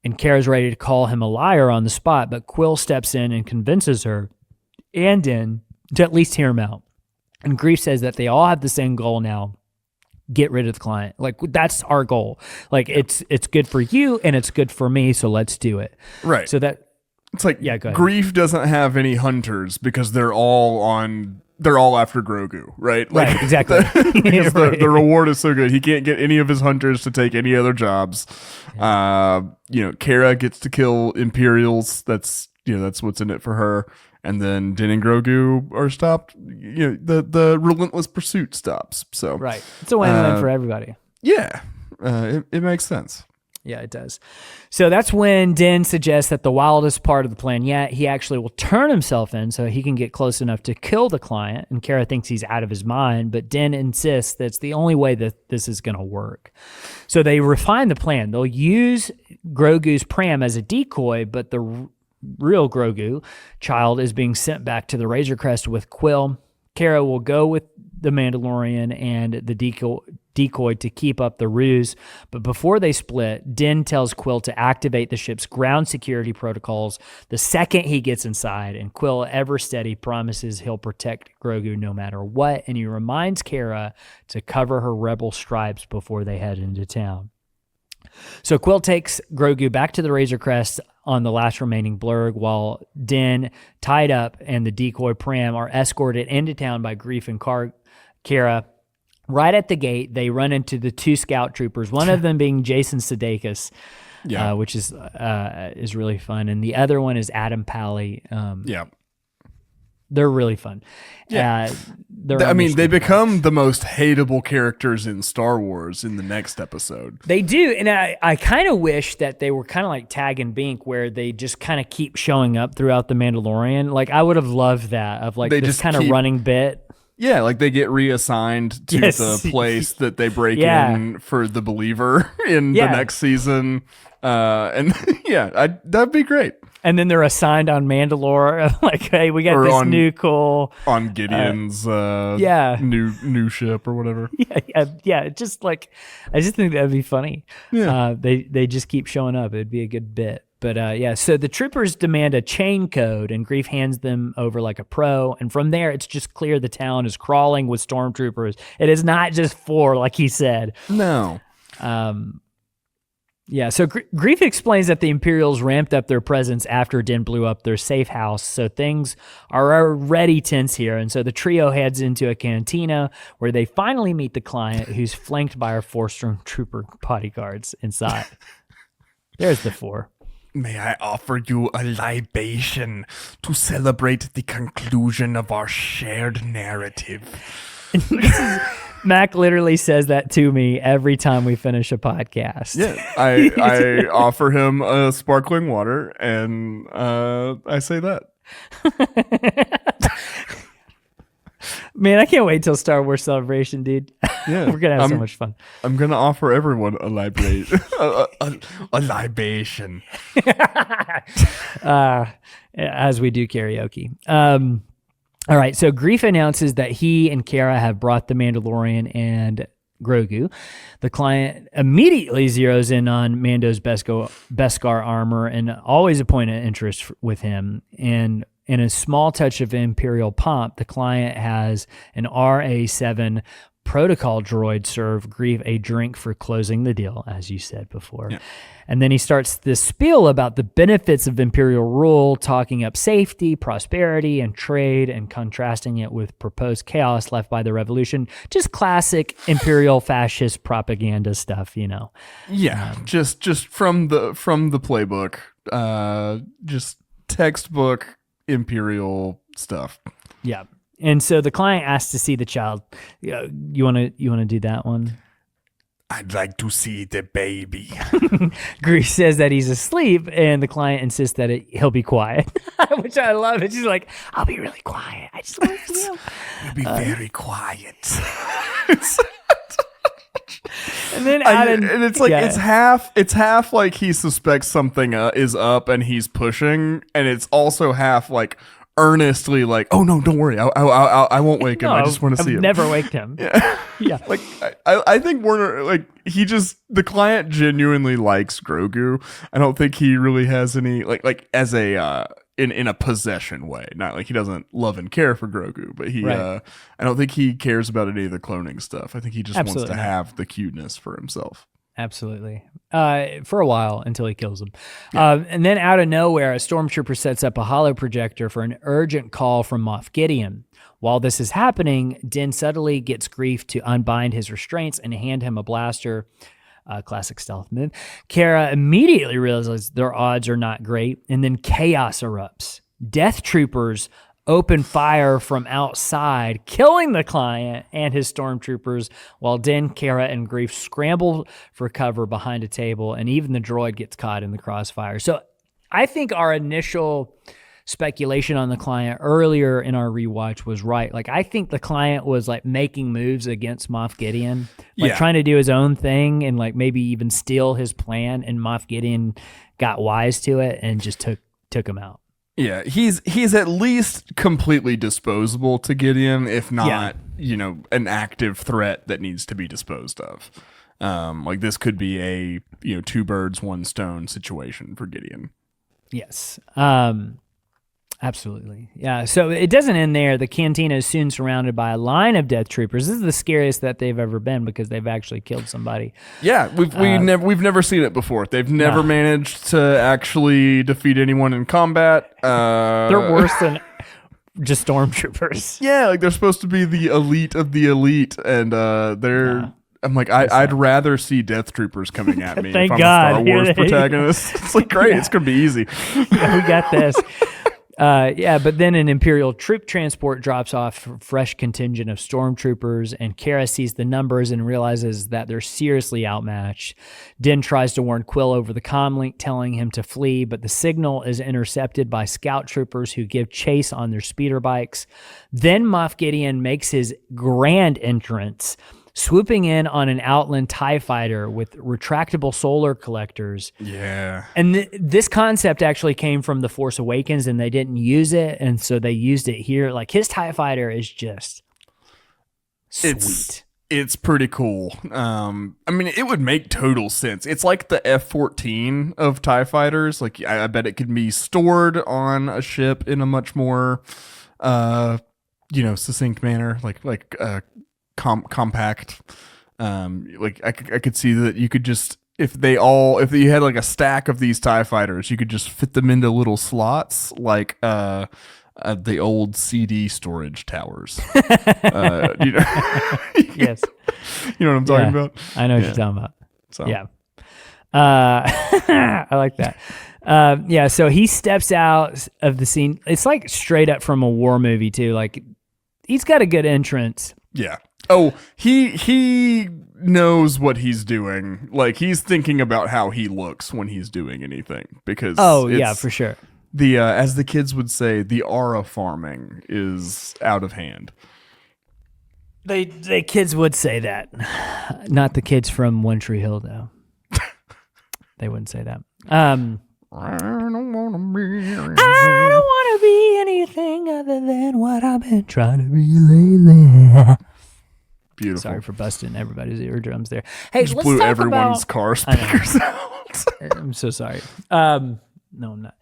And Kara's ready to call him a liar on the spot, but Quill steps in and convinces her and Din to at least hear him out. And Grief says that they all have the same goal now. Get rid of the client. Like, that's our goal. Like, it's good for you and it's good for me, so let's do it. Right. So that it's like, yeah, go ahead. Grief doesn't have any hunters because they're all after Grogu, right? Like, right, exactly. Because the reward is so good. He can't get any of his hunters to take any other jobs. Kara gets to kill Imperials. That's what's in it for her. And then Din and Grogu are stopped. The relentless pursuit stops. So right, it's a win-win for everybody. Yeah, it makes sense. Yeah, it does. So that's when Din suggests that the wildest part of the plan yet, he actually will turn himself in so he can get close enough to kill the client. And Kara thinks he's out of his mind, but Din insists that's the only way that this is going to work. So they refine the plan. They'll use Grogu's pram as a decoy, but the real Grogu child is being sent back to the Razor Crest with Quill. Kara will go with the Mandalorian and the decoy to keep up the ruse. But before they split, Din tells Quill to activate the ship's ground security protocols the second he gets inside, and Quill, ever steady, promises he'll protect Grogu no matter what, and he reminds Cara to cover her rebel stripes before they head into town. So Quill takes Grogu back to the Razor Crest on the last remaining blurg, while Din, tied up, and the decoy Pram are escorted into town by Greef and Cara. Right at the gate, they run into the 2 scout troopers, one of them being Jason Sudeikis, which is really fun, and the other one is Adam Pally. They're really fun. Yeah. They become the most hateable characters in Star Wars in the next episode. They do, and I kind of wish that they were kind of like Tag and Bink, where they just kind of keep showing up throughout the Mandalorian. Like, I would have loved that, of like this kind of running bit. Yeah, like they get reassigned to the place that they break in for the Believer in the next season. And that'd be great. And then they're assigned on Mandalore. Like, hey, we got this new cool on Gideon's new ship or whatever. Yeah. Just like, I just think that'd be funny. Yeah. They just keep showing up. It'd be a good bit. But so the troopers demand a chain code, and Greef hands them over like a pro. And from there, it's just clear the town is crawling with stormtroopers. It is not just 4, like he said. No. So Greef explains that the Imperials ramped up their presence after Din blew up their safe house, so things are already tense here. And so the trio heads into a cantina where they finally meet the client, who's flanked by our 4 stormtrooper bodyguards inside. There's the 4. May I offer you a libation to celebrate the conclusion of our shared narrative? Mac literally says that to me every time we finish a podcast. Yeah, I offer him a sparkling water, and I say that. Man, I can't wait till Star Wars Celebration, dude. Yeah, we're gonna have so much fun. I'm gonna offer everyone a libation. a libation. As we do karaoke. All right, so Greef announces that he and Cara have brought the Mandalorian and Grogu. The client immediately zeroes in on Mando's Beskar armor, and always a point of interest with him. And in a small touch of Imperial pomp, the client has an RA-7 protocol droid serve Greef a drink for closing the deal, as you said before. Yeah. And then he starts this spiel about the benefits of Imperial rule, talking up safety, prosperity, and trade, and contrasting it with proposed chaos left by the revolution. Just classic Imperial fascist propaganda stuff, you know. Yeah, just from the playbook, just textbook Imperial stuff. Yeah. And so the client asks to see the child. You want to do that one? I'd like to see the baby. Greef says that he's asleep, and the client insists that he'll be quiet, which I love. It's just like, I'll be really quiet. I just want to see him. You'll be very quiet. And then it's like it's half like he suspects something is up and he's pushing, and it's also half like earnestly like, oh no, don't worry, I won't wake him. I just want to see him. I've never waked him. Yeah. Like I think Warner, like, the client genuinely likes Grogu. I don't think he really has any like as a in a possession way. Not like he doesn't love and care for Grogu, but he I don't think he cares about any of the cloning stuff. I think he just wants to have the cuteness for himself. Absolutely. For a while, until he kills him. Yeah. And then out of nowhere, a stormtrooper sets up a holo projector for an urgent call from Moff Gideon. While this is happening, Din subtly gets Greef to unbind his restraints and hand him a blaster. Classic stealth move. Cara immediately realizes their odds are not great, and then chaos erupts. Death troopers open fire from outside, killing the client and his stormtroopers, while Din, Cara, and Greef scramble for cover behind a table, and even the droid gets caught in the crossfire. So I think our initial speculation on the client earlier in our rewatch was right. Like, I think the client was like making moves against Moff Gideon, like trying to do his own thing and like maybe even steal his plan, and Moff Gideon got wise to it and just took him out. Yeah, he's at least completely disposable to Gideon, if not, an active threat that needs to be disposed of. Like this could be a, two birds, one stone situation for Gideon. Yes. Absolutely. Yeah. So it doesn't end there. The cantina is soon surrounded by a line of death troopers. This is the scariest that they've ever been because they've actually killed somebody. Yeah, we've never seen it before. They've never managed to actually defeat anyone in combat. They're worse than just stormtroopers. Yeah, like they're supposed to be the elite of the elite, and they're. Yeah. I'm like, I'd rather see Death Troopers coming at me Thank if I'm God. a Star Wars protagonist. It's like, great, it's going to be easy. Yeah, we got this. But then an Imperial troop transport drops off a fresh contingent of stormtroopers, and Kara sees the numbers and realizes that they're seriously outmatched. Din tries to warn Quill over the comlink, telling him to flee, but the signal is intercepted by scout troopers who give chase on their speeder bikes. Then Moff Gideon makes his grand entrance, swooping in on an Outland TIE fighter with retractable solar collectors. Yeah. And this concept actually came from The Force Awakens, and they didn't use it, and so they used it here. Like, his TIE fighter is just sweet. It's pretty cool. I mean, it would make total sense. It's like the F-14 of TIE fighters. Like, I bet it could be stored on a ship in a much more, succinct manner, like compact. Like I could see that you could just, if you had like a stack of these TIE fighters, you could just fit them into little slots like the old CD storage towers. Yes. You know what I'm talking about? I know what you're talking about. So. Yeah. I like that. So he steps out of the scene. It's like straight up from a war movie too. Like, he's got a good entrance. Yeah. Oh, he knows what he's doing. Like, he's thinking about how he looks when he's doing anything, because for sure. The as the kids would say, the aura farming is out of hand. They kids would say that. Not the kids from One Tree Hill though. They wouldn't say that. I don't want to be anything other than what I've been trying to be lately. Beautiful. Sorry for busting everybody's eardrums there. Hey, just blew everyone's car speakers out. I'm so sorry. No, I'm not.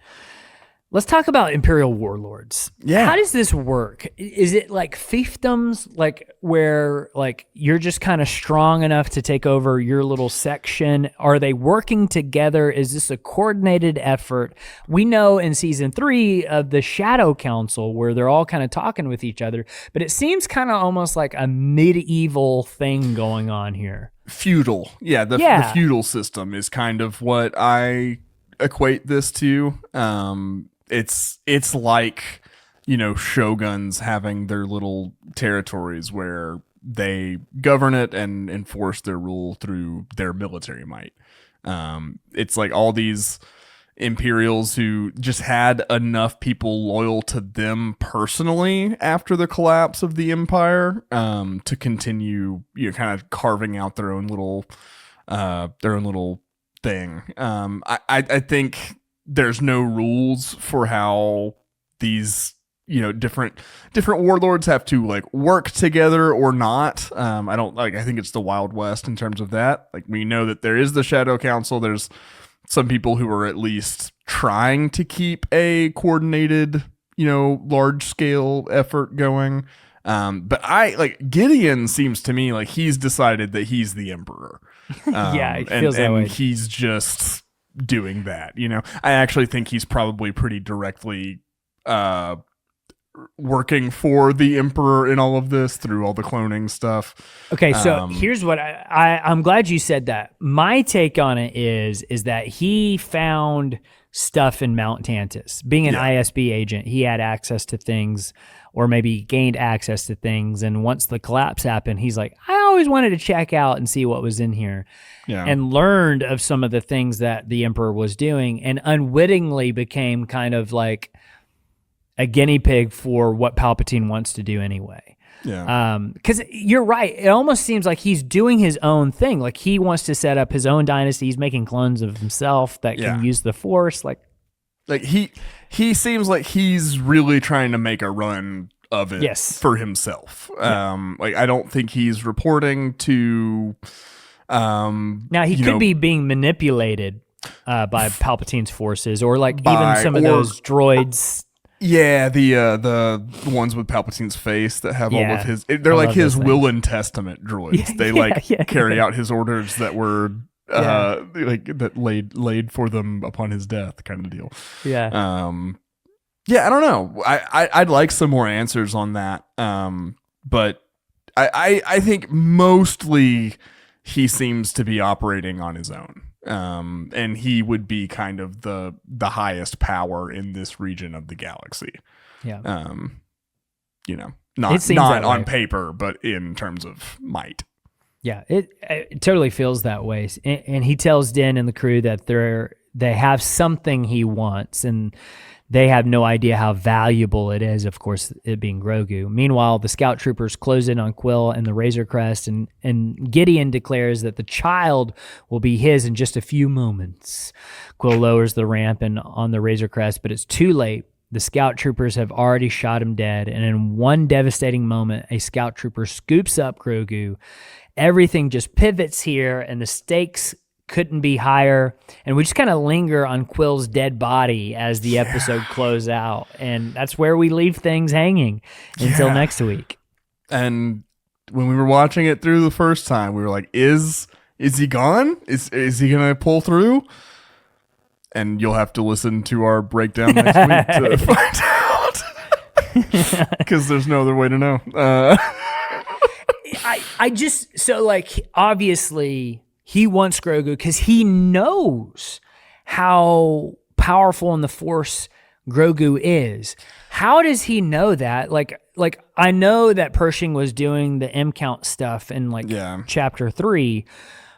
Let's talk about Imperial warlords. Yeah. How does this work? Is it like fiefdoms, like where like you're just kind of strong enough to take over your little section? Are they working together? Is this a coordinated effort? We know in season 3 of the Shadow Council where they're all kind of talking with each other, but it seems kind of almost like a medieval thing going on here. Feudal. Yeah, the feudal system is kind of what I equate this to. It's like, shoguns having their little territories where they govern it and enforce their rule through their military might. It's like all these Imperials who just had enough people loyal to them personally after the collapse of the Empire to continue, kind of carving out their own little thing. I think there's no rules for how these different warlords have to like work together or not. I think it's the Wild West in terms of that. Like, we know that there is the Shadow Council. There's some people who are at least trying to keep a coordinated, large scale effort going. But Gideon seems to me like he's decided that he's the Emperor. Yeah, it feels that way. He's just doing that. I actually think he's probably pretty directly working for the Emperor in all of this through all the cloning stuff. Okay, so here's what I'm glad you said that. My take on it is that he found stuff in Mount Tantus. Being an ISB agent, he had access to things, or maybe gained access to things, and once the collapse happened, he's like, I always wanted to check out and see what was in here. Yeah. And learned of some of the things that the Emperor was doing, and unwittingly became kind of like a guinea pig for what Palpatine wants to do anyway. Yeah. Because you're right. It almost seems like he's doing his own thing. Like, he wants to set up his own dynasty. He's making clones of himself that can use the Force. Like, Like he seems like he's really trying to make a run of it for himself. Like I don't think he's reporting to. Now he could be being manipulated by Palpatine's forces, or like even some of those droids. Yeah, the ones with Palpatine's face that have all of his. They're like his will and testament droids. They carry out his orders that were like that laid for them upon his death, kind of deal. Yeah. I don't know. I'd like some more answers on that. But I think mostly he seems to be operating on his own. And he would be kind of the highest power in this region of the galaxy. Yeah. Not on paper, but in terms of might. Yeah, it totally feels that way. And he tells Din and the crew that they have something he wants, and they have no idea how valuable it is, of course, it being Grogu. Meanwhile, the scout troopers close in on Quill and the Razor Crest, and Gideon declares that the child will be his in just a few moments. Quill lowers the ramp and on the Razor Crest, but it's too late. The scout troopers have already shot him dead, and in one devastating moment, a scout trooper scoops up Grogu. Everything just pivots here, and the stakes couldn't be higher, and we just kind of linger on Quill's dead body as the episode closes out, and that's where we leave things hanging until next week. And when we were watching it through the first time, we were like, is he gone? Is he gonna pull through? And you'll have to listen to our breakdown next week to find out, because there's no other way to know. Obviously he wants Grogu because he knows how powerful in the Force Grogu is. How does he know that? Like I know that Pershing was doing the M count stuff in chapter 3,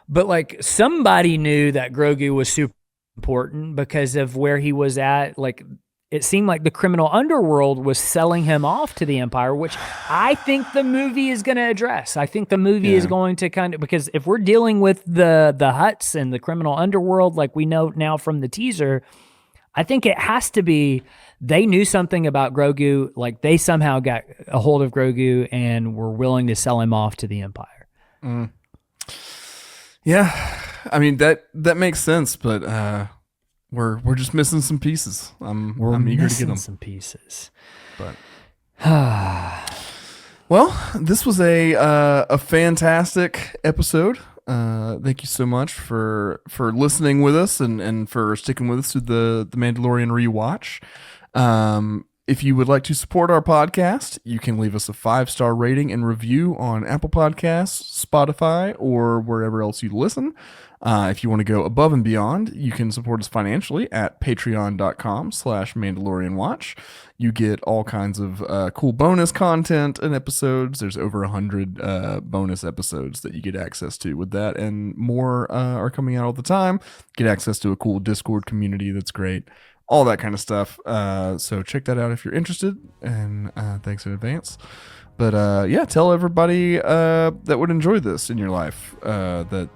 but like somebody knew that Grogu was super important because of where he was at. Like it seemed like the criminal underworld was selling him off to the Empire, which I think the movie is going to address. I think the movie is going to because if we're dealing with the Hutts and the criminal underworld, like we know now from the teaser, I think it has to be they knew something about Grogu, like they somehow got a hold of Grogu and were willing to sell him off to the Empire. Mm. Yeah, I mean that makes sense, but we're just missing some pieces. I'm eager to get them. Some pieces, but well, this was a fantastic episode. Thank you so much for listening with us and for sticking with us through the Mandalorian Rewatch. If you would like to support our podcast, you can leave us a 5-star rating and review on Apple Podcasts, Spotify, or wherever else you listen. If you want to go above and beyond, you can support us financially at patreon.com/MandalorianWatch. You get all kinds of cool bonus content and episodes. There's over 100 bonus episodes that you get access to with that, and more are coming out all the time. Get access to a cool Discord community that's great. All that kind of stuff. So check that out if you're interested, and thanks in advance. But tell everybody that would enjoy this in your life that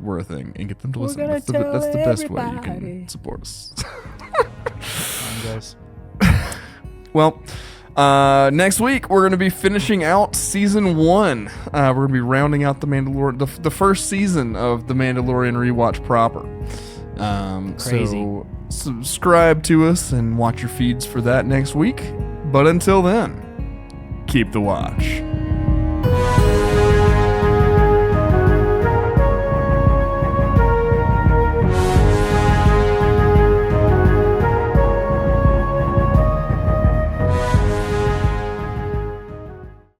we're a thing, and get them to listen. That's the best way you can support us. Well, next week we're going to be finishing out season 1. We're going to be rounding out the Mandalorian, the first season of the Mandalorian Rewatch proper. Crazy. So subscribe to us and watch your feeds for that next week. But until then, keep the watch.